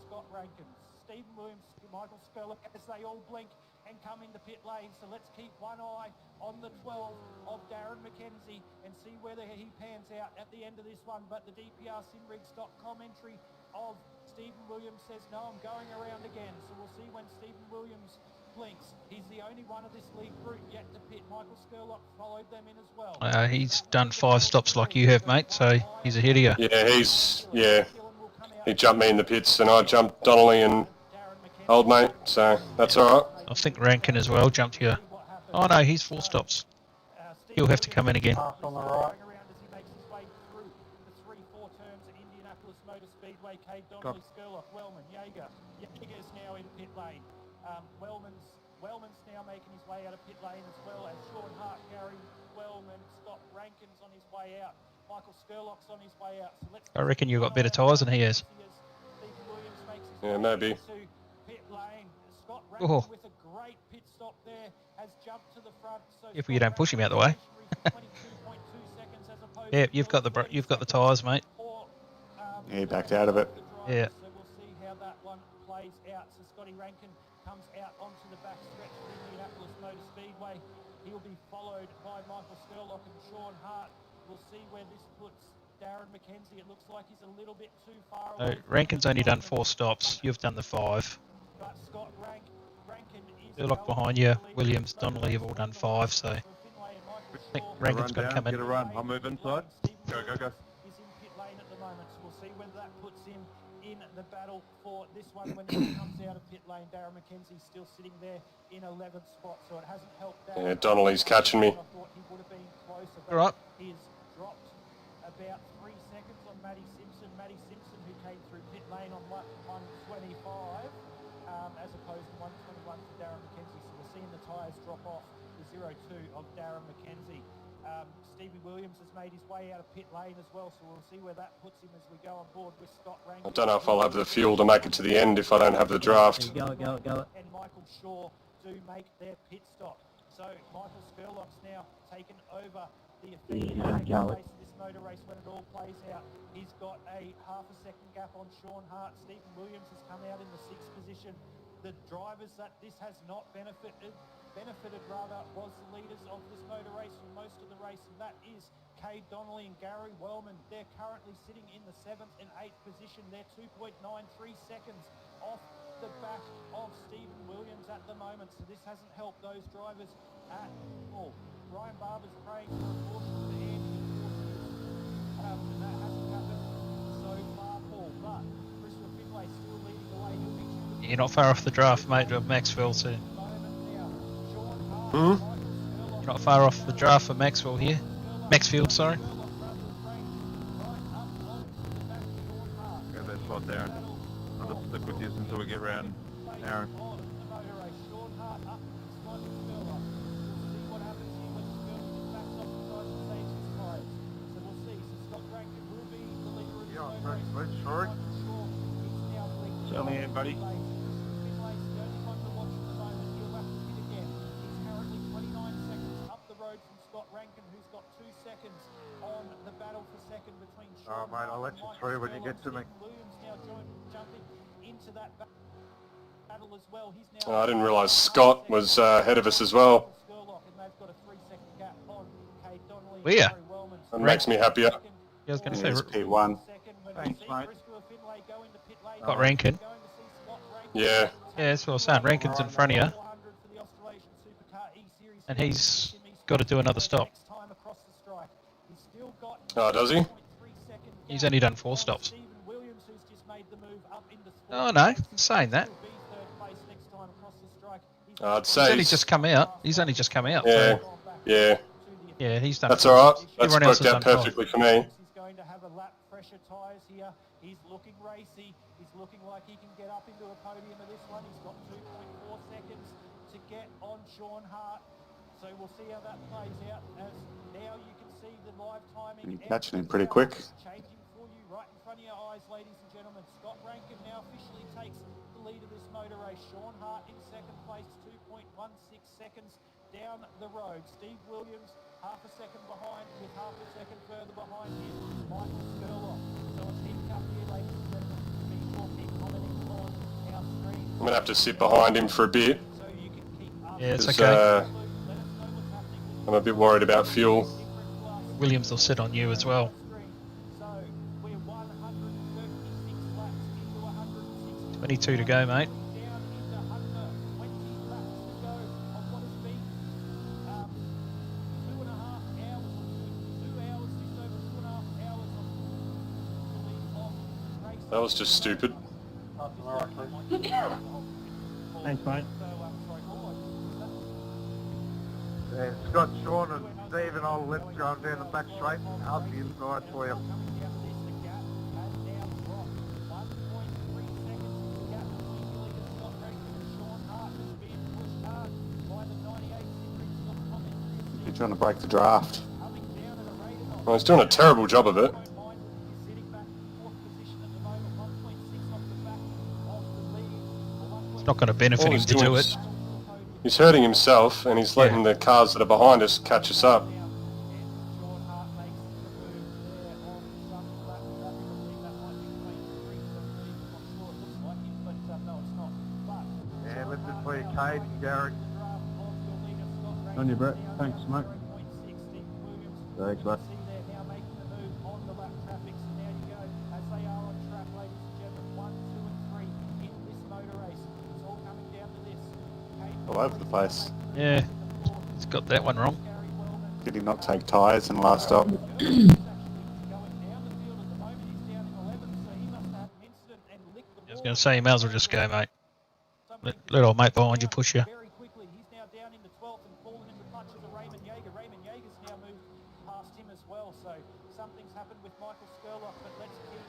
Stephen Williams, Michael Skurlock, as they all blink and come into pit lane. So let's keep one eye on the 12 of Darren Mckenzie and see whether he pans out at the end of this one. But the DPR Simrigs.com entry of Stephen Williams says, no, I'm going around again. So we'll see when Stephen Williams blinks. He's the only one of this league group yet to pit. Michael Skurlock followed them in as well. He's done 5 stops like you have, mate, so he's ahead of you. Yeah, he jumped me in the pits and I jumped Donnelly and old mate, so that's alright. I think Rankin as well jumped you. Oh no, he's 4 stops. He'll have to come in again. On the right. As he makes his way through the 3-4 turns at Indianapolis Motor Speedway. Cade Donnelly, Skurlock, Wellman, Yeager. Yeager's now in pit lane. Wellman's now making his way out of pit lane as well as Sean Hart, Gary Wellman, Scott Rankin's on his way out. Michael Skurlock's on his way out. So let's I reckon you've got better tyres than he has. Yeah, maybe. Pit lane. Scott Rankin with a great pit stop there has jumped to the front. So if you don't push him out the way. Yeah, you've got the tyres, mate. Yeah, he backed out of it. Yeah. So we'll see how that one plays out. So Scotty Rankin comes out onto the back stretch of Indianapolis Motor Speedway. He'll be followed by Michael Skurlock and Sean Hart. We'll see where this puts Darren Mckenzie. It looks like he's a little bit too far away. Rankin's only done 4 stops. You've done the 5. But Scott Rankin is Skurlock behind you. Williams, Donnelly have all done 5, so I think Rankin's got to come in. Get a run. I'll move inside. Go. He's in pit lane at the moment, so we'll see whether that puts him in the battle for this one when he comes out of pit lane. Darren Mckenzie still sitting there in 11th spot, so it hasn't helped. Yeah, Donnelly's catching me. I thought he would have been closer, but All right. he's dropped about 3 seconds on Matty Simpson. Matty Simpson, who came through pit lane on 125, as opposed to 121 for Darren Mckenzie. So we're seeing the tyres drop off the 0-2 of Darren Mckenzie. Stevie Williams has made his way out of pit lane as well, so we'll see where that puts him as we go on board with Scott Rankin. I don't know if I'll have the fuel to make it to the end if I don't have the draft. Go it. And Michael Shaw do make their pit stop. So Michael Skurlock's now taken over the race of this motor race when it all plays out. He's got a half a second gap on Sean Hart. Stephen Williams has come out in the 6th position. The drivers that this has not benefited was the leaders of this motor race for most of the race, and that is Cade Donnelly and Gary Wellman. They're currently sitting in the 7th and 8th position. They're 2.93 seconds off the back of Stephen Williams at the moment, so this hasn't helped those drivers at all. Ryan Barber's praying for a caution to Andy, and that hasn't happened so far, Paul, but Crystal Finlay still leading the way. You're not far off the draft, mate, of Maxwell, so... Hmm? You're not far off the draft for Maxwell here. Maxfield, sorry. Go that spot, Darren. I'll just stick with you until we get round Aaron. Sorry. Tell me in, buddy. Oh, mate, I'll let you through when you get to me. Oh, I didn't realise Scott was ahead of us as well. Yeah. That makes me happier. Yeah, I was going to say... P1. Thanks, mate. Got Rankin. Yeah. Yeah, that's what I was saying. Rankin's in front of you. And he's got to do another stop. Oh, does he? He's only done 4 stops. Oh no, I'm saying that. I'd say He's only just come out. Yeah, So, yeah. yeah, he's done. That's alright. That's Everyone else worked has out done perfectly for me. He's going to have a lap fresher tyres here. He's looking racy. He's looking like he can get up into a podium of this one. He's got 2.4 seconds to get on Sean Hart. So we'll see how that plays out as now you can see the live timing. You're catching him pretty quick. Changing for you right in front of your eyes, ladies and gentlemen. Scott Rankin now officially takes the lead of this motor race. Sean Hart in second place, 2.16 seconds down the road. Steve Williams half a second behind, with half a second further behind him, Michael Skurloff. So it's heating up here, ladies and gentlemen. Be sure keep commenting on our stream. I'm going to have to sit behind him for a bit. So you can keep up. Yeah, it's okay. I'm a bit worried about fuel. Williams will sit on you as well. So we're 136 laps into 160. 22 to go, mate. Down into under 20 laps to go on what has been 2.5 hours, 2 hours, just over 2.5 hours of race. That was just stupid. Thanks, mate. Scott, Sean and Steve and I'll let's go down the back straight. I'll be inside for you. You're trying to break the draft. Well, he's doing a terrible job of it. It's not going to benefit him to do it. He's hurting himself, and he's letting the cars that are behind us catch us up. Yeah, let's just play Cade and Garrett. On your Brett. Thanks, mate. Thanks, mate. All over the place. Yeah, he's got that one wrong. Did he not take tyres in the last stop? I was going to say, you may as well just go, mate. Let old mate behind you push you. Very quickly, he's now down into 12th and fallen in the clutches of Raymond Yeager. Raymond Yeager's now moved past him as well, so something's happened with Michael Skurloff, but let's keep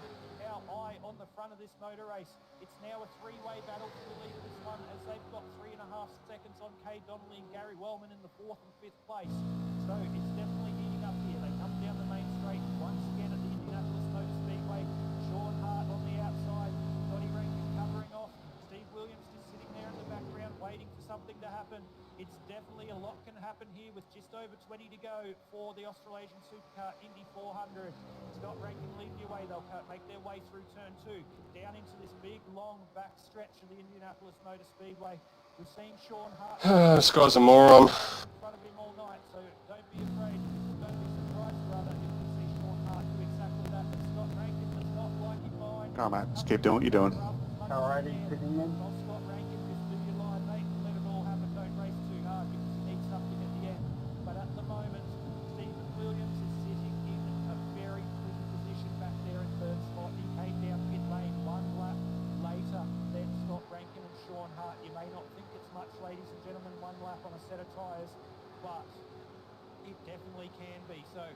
our eye on the front of this motor race. It's now a three-way battle for the lead of this one, as they've got 3.5 seconds on Cade Donnelly and Gary Wellman in the 4th and 5th place. So it's definitely heating up here. They come down the main straight once again at the Indianapolis Motor Speedway. Sean Hart on the outside, Donnie Rankin covering off. Steve Williams just sitting there in the background waiting for something to happen. It's definitely a lot can happen here with just over 20 to go for the Australasian Supercar Indy 400. Scott Rankin leading the way. They'll make their way through turn 2, down into this big, long back stretch of the Indianapolis Motor Speedway. We've seen Sean Hart This guy's a moron. in front of him all night, so don't be afraid. Don't be surprised, rather, if we see Sean Hart do exactly that. But Scott Rankin does not like it behind. Come on, mate. Just keep doing what you're doing. Alrighty, sitting in. Scott Rankin, just do your line, mate. Let it all happen. Don't race too hard because you need something at the end. But at the moment, Stephen Williams is sitting in a very clean position back there in third spot. He came down pit lane one lap later than Scott Rankin and Sean Hart. You may not think it's much, ladies and gentlemen, one lap on a set of tyres, but it definitely can be. So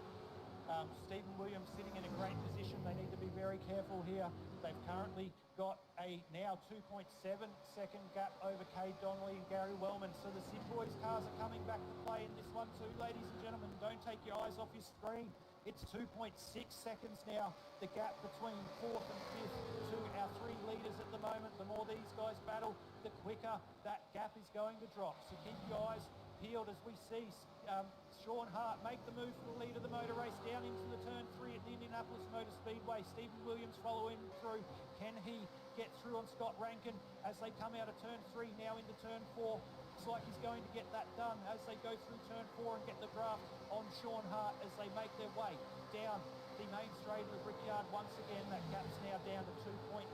Stephen Williams sitting in a great position. They need to be very careful here. They've currently got a now 2.7 second gap over Cade Donnelly and Gary Wellman. So the Sid Boys cars are coming back to play in this one too, ladies and gentlemen. Don't take your eyes off your screen. It's 2.6 seconds now, the gap between 4th and 5th to our 3 leaders at the moment. The more these guys battle, the quicker that gap is going to drop. So keep your eyes peeled as we see Sean Hart make the move for the lead of the motor race down into the turn 3 at the Indianapolis Motor Speedway. Stephen Williams following through. Can he get through on Scott Rankin as they come out of turn 3 now into turn 4? Looks like he's going to get that done as they go through turn 4 and get the draft on Sean Hart as they make their way down the main straight of the Brickyard once again. That gap's now down to 2.2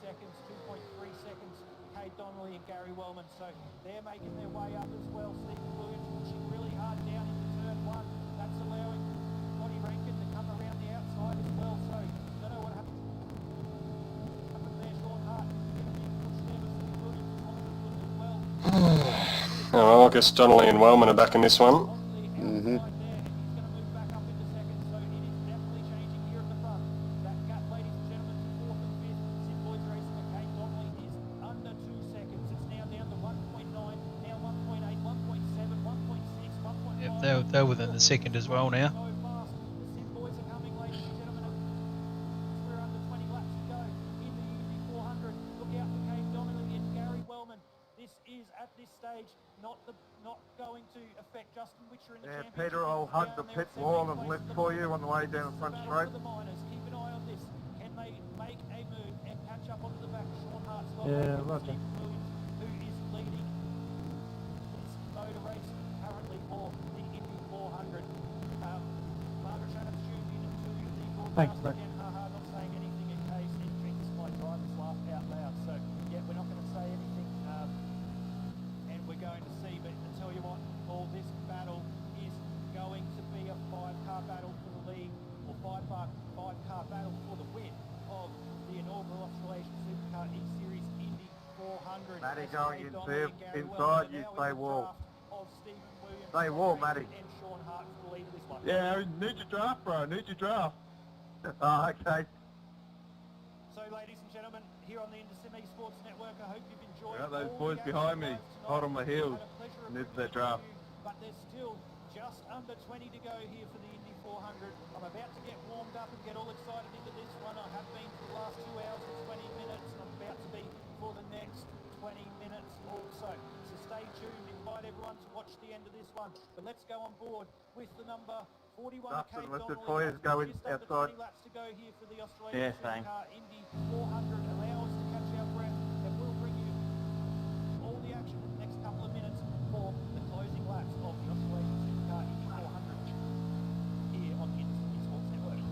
seconds, 2.3 seconds. Cade Donnelly and Gary Wellman, so they're making their way up as well. Stephen Williams pushing really hard down into turn 1. That's allowing Donnie Rankin to come around the outside as well. So don't know what happened there. Sean Hart is going to be pushed there, but Stephen Williams is on as well. Oh, well, I guess Donnelly and Wellman are back in this one. Mm-hmm. They're within the second as well now. is at this stage not going to affect Justin Witcher in the championship. Peter, I'll hug the pit wall and lift for you on the way down the front straight. The miners, keep an eye on this. Can they make a move and catch up onto the back? Sean Hart's got Roger. Stephen Williams, who is leading this motor race currently for the Indy 400. Margaret Shannon's tuned in to the broadcast. Thanks, Brett. Again, haha, not saying anything in case it drinks my driver's laugh out loud. So, yeah, we're not going to say anything, and we're going to see. But I tell you what, all this battle is going to be a 5-car battle for the lead, or 5-car battle for the win of the inaugural Australasian Supercar E-Series Indy 400. Matty going inside, you stay wall. Stay wall, Matty. And Sean Hart for the lead of this one. Yeah, need your draft, bro. Need your draft. Oh, okay. So, ladies and gentlemen, here on the Indecim Esports Network, I hope you've enjoyed. Yeah, those boys behind me, hot on my heels. Needs that draft. But there's still just under 20 to go here for the Indy 400. I'm about to get warmed up and get all excited into this one. I have been for the last 2 hours and 20 minutes, and I'm about to be for the next 20 minutes also. So stay tuned, invite everyone to watch the end of this one. But let's go on board with the number 41K Dustin, Mr. Foyer's going outside. 20 laps to go here for the Australian Supercar Indy 400. Allow us to catch our breath, and we'll bring you all the action in the next couple of minutes for the closing laps of the Australian Supercar Indy 400 here on the Indecim Esports Network.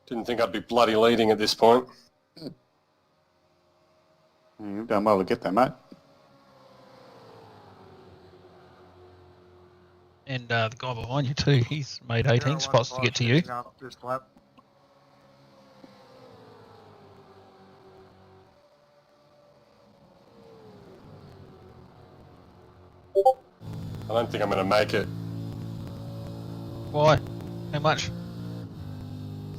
Didn't think I'd be bloody leading at this point. You've done well to get there, mate. And the guy behind you too, he's made 18 spots to get to you. This lap. I don't think I'm going to make it. Why? How much?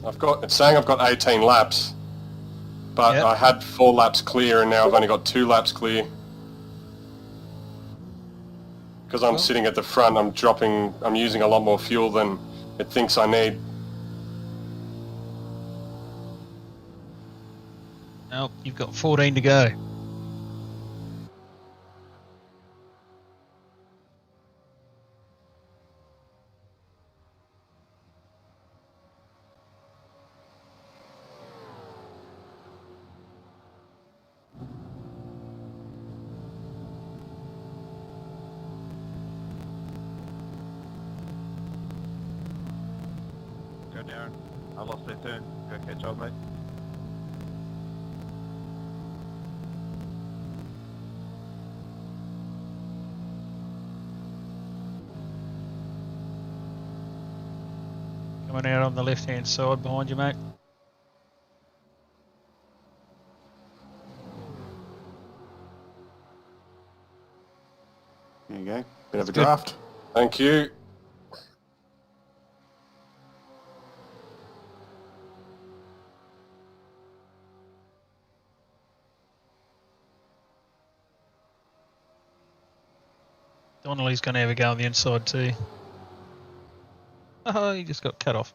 It's saying I've got 18 laps, but Yep. I had 4 laps clear and now I've only got 2 laps clear. Because I'm sitting at the front, I'm using a lot more fuel than it thinks I need. Nope, you've got 14 to go. Go, Darren. I lost their turn. Go catch up, mate. Coming out on the left-hand side behind you, mate. There you go. Bit of a draft. Thank you. Donnelly's going to have a go on the inside too. Oh, he just got cut off.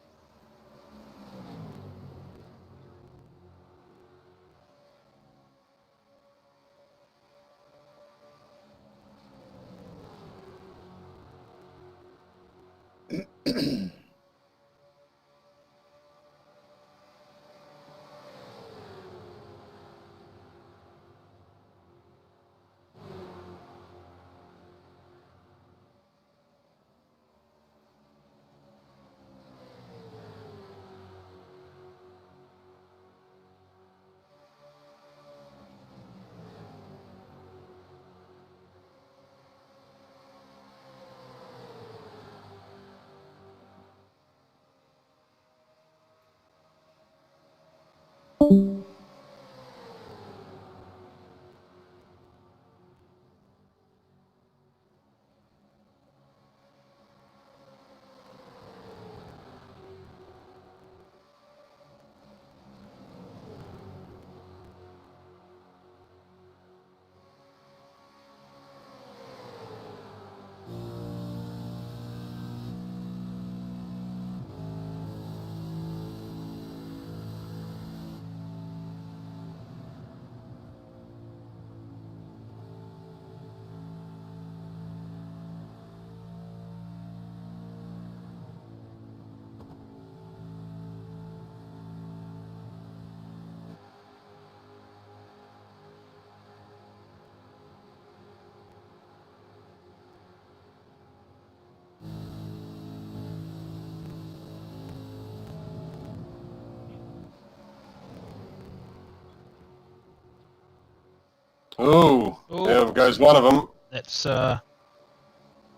Ooh, there goes one of them. That's, what's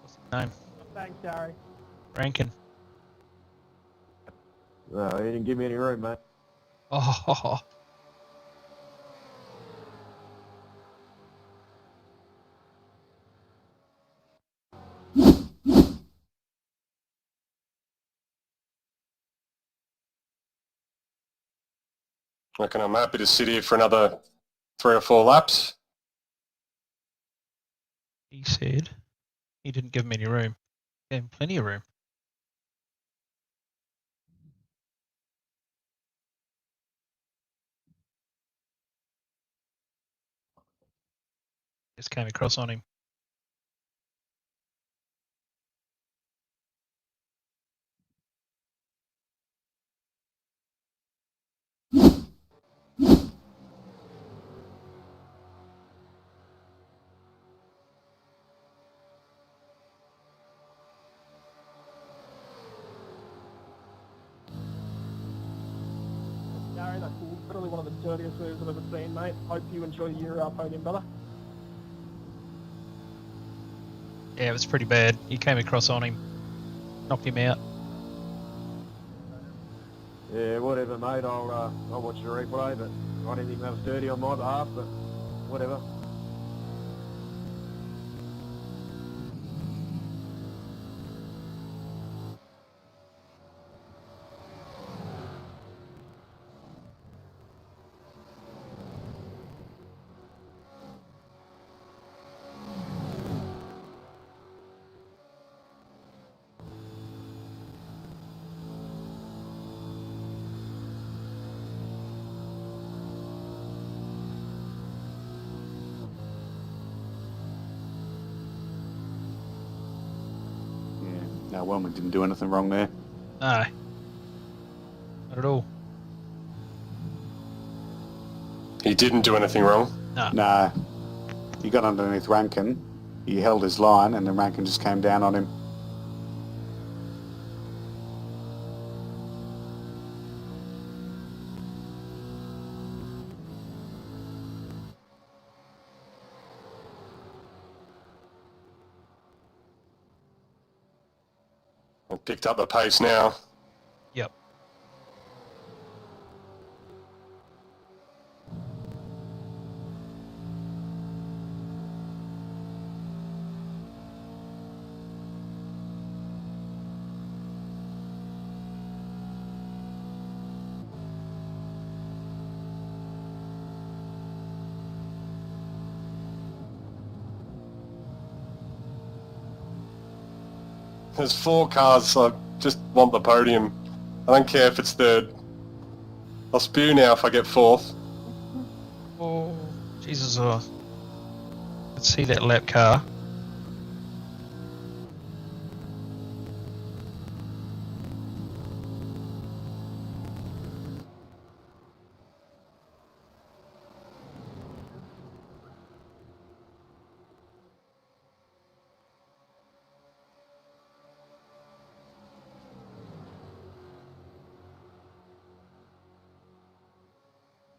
his name? Thanks, Gary. Rankin. No, he didn't give me any room, mate. Oh, Reckon I'm happy to sit here for another 3 or 4 laps. he said he didn't give him any room. Gave him plenty of room. Just came across on him. Gary, that's cool. Probably one of the dirtiest moves I've ever seen, mate. Hope you enjoy your podium, brother. Yeah, it was pretty bad. He came across on him, knocked him out. Yeah, whatever, mate. I'll watch the replay, but I didn't even have a dirty on my behalf, but whatever. No, Wellman didn't do anything wrong there. No, not at all. He didn't do anything wrong. No. No. He got underneath Rankin, he held his line, and then Rankin just came down on him. Picked up the pace now. Yep. There's 4 cars, so I just want the podium. I don't care if it's 3rd. I'll spew now if I get 4th. Oh, Jesus. Let's see that lap car.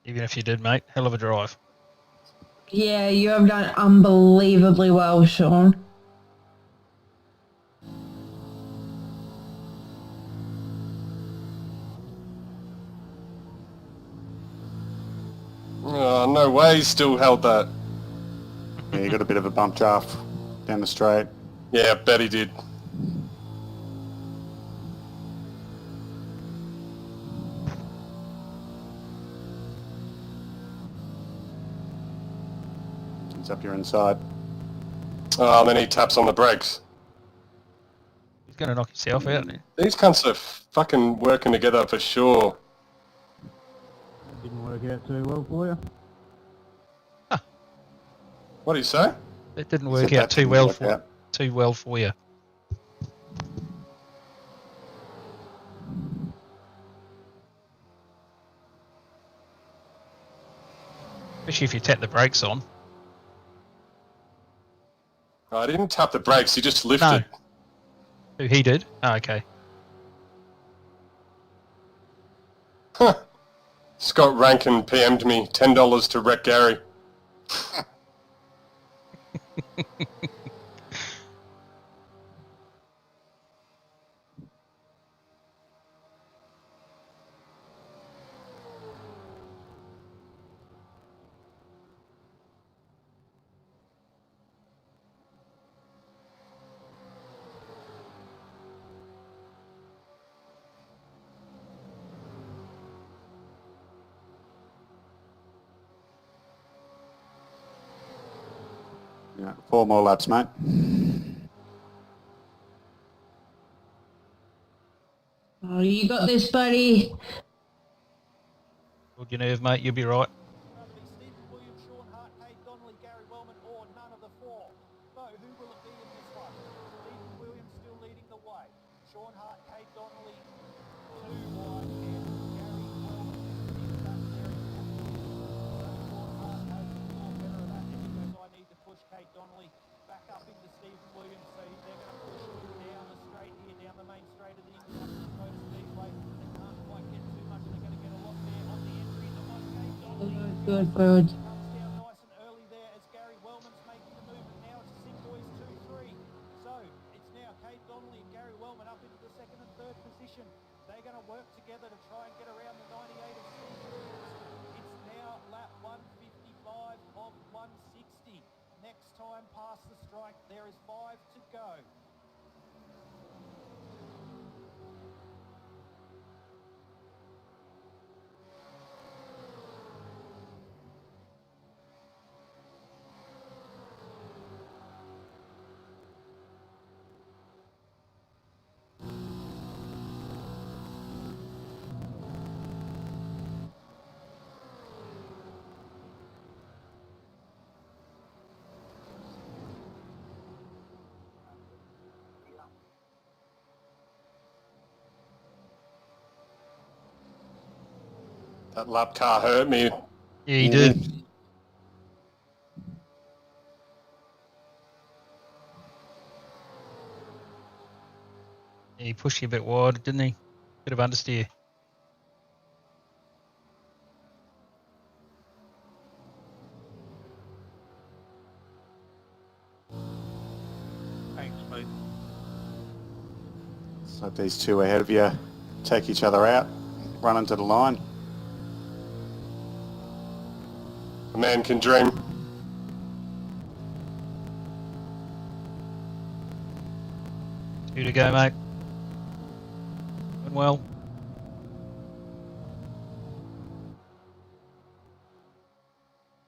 Even if you did, mate, hell of a drive. Yeah, you have done unbelievably well, Sean. Oh, no way he still held that. Yeah, he got a bit of a bump draft down the straight. Yeah, I bet he did. He's up your inside. Oh, and then he taps on the brakes. He's going to knock himself out. These cunts are fucking working together for sure. Didn't work out too well for you. Huh. What do you say? That didn't work out too well for you. Especially if you tap the brakes on. Oh, I didn't tap the brakes, he just lifted. No. Who, he did? Oh, okay. Huh. Scott Rankin PM'd me $10 to wreck Gary. Yeah, 4 more laps, mate. Oh, you got this, buddy. Hold your nerve, mate. You'll be right. Stephen Williams, Sean Hart, Kate Donnelly, Gary Wellman, or none of the four. So who will it be in this one? Stephen Williams still leading the way. Sean Hart, Kate Donnelly, 2 wide, and Gary Wellman is back there. So Sean Hart knows the floor better of that, and he goes, I need to push Kate Donnelly back up into Stephen Williams. So they're going to push down the straight here, down the main straight of the Indianapolis Motor Speedway. They can't quite get too much, and they're going to get a lot there on the entry. The one Kate Donnelly. Good, good. Comes down nice and early there as Gary Wellman's making the movement. Now it's Sim Boys 2-3. So it's now Kate Donnelly and Gary Wellman up into the second and third position. They're going to work together to try and get around the 98 of Steve Williams. It's now lap 155 of 160. Next time past the strike, there is 5 to go. That lap car hurt me. Yeah, he did. He pushed you a bit wide, didn't he? Bit of understeer. Thanks, mate. So these two ahead of you take each other out, run into the line. A man can dream. 2 to go, mate. Doing well.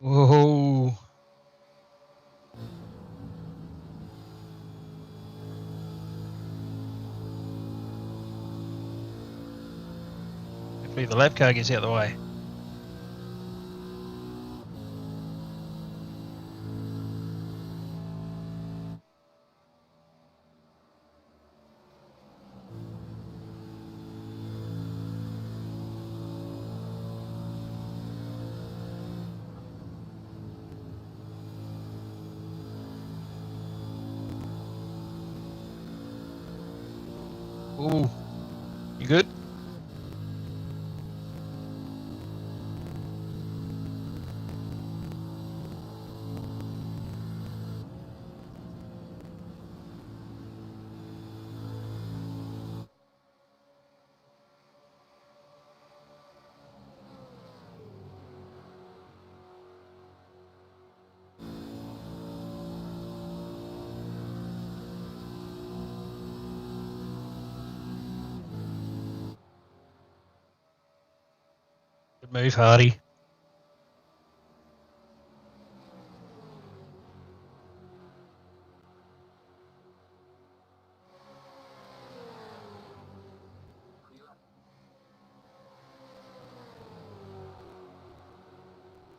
Whoa. Hopefully the lap car gets out of the way. Ooh, you good? Good move, Harty.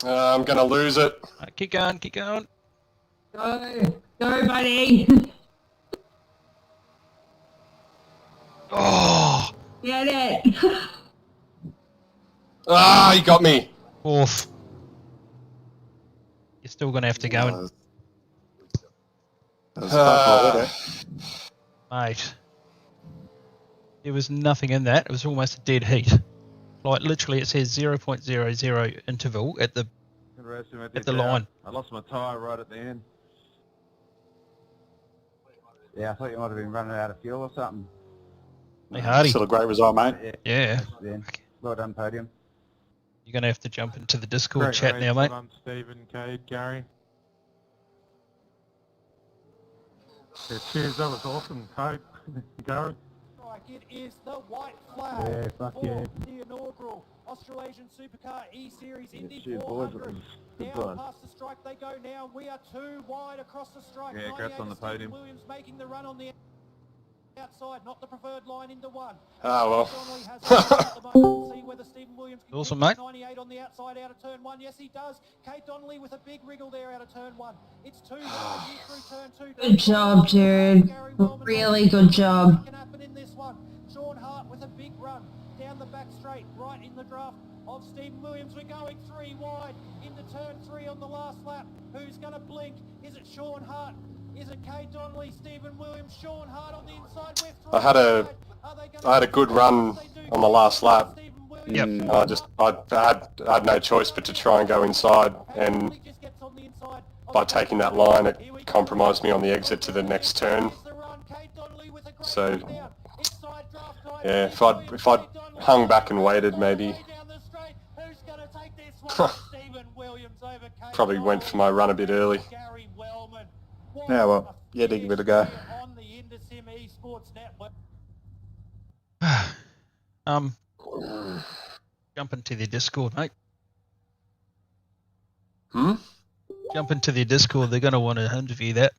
I'm going to lose it. Keep going, keep going. Go, go, buddy. Oh! Get it. Ah, he got me. 4th. You're still going to have to go in. Mate. There was nothing in that. It was almost a dead heat. Like literally it says 0.00 interval at the line. I lost my tyre right at the end. Yeah, I thought you might have been running out of fuel or something. Hey, Harty. Still a great result, mate. Yeah. Well done, podium. You're going to have to jump into the Discord Great chat race. now, mate. Well done, Stephen, Cade, Gary. Yeah, cheers, that was awesome, Cade. Gary. It is the white flag for the inaugural Australasian Supercar E-Series Indy 400. Down past the strike they go now. We are too wide across the strike. Yeah, congrats on the podium. Williams making the run on the outside, not the preferred line into one. Oh, well. See whether Stephen Williams can awesome, mate. 98 on the outside out of turn one. Yes, he does. Kate Donnelly with a big wriggle there out of turn one. It's too wide here through turn two. Good job, Jared. Really good job. Can happen in this one. Sean Hart with a big run down the back straight, right in the draft of Stephen Williams. We're going three wide into turn three on the last lap. Who's going to blink? Is it Sean Hart? Is it Kate Donnelly, Stephen Williams, Sean Hart on the inside? I had a good run on the last lap. Yep. I had no choice but to try and go inside, and by taking that line, it compromised me on the exit to the next turn. So, yeah, if I'd hung back and waited, maybe probably went for my run a bit early. Yeah, well, yeah, did give it a go. Jump into the Discord, mate. Hmm? Jump into the Discord. They're going to want to interview that.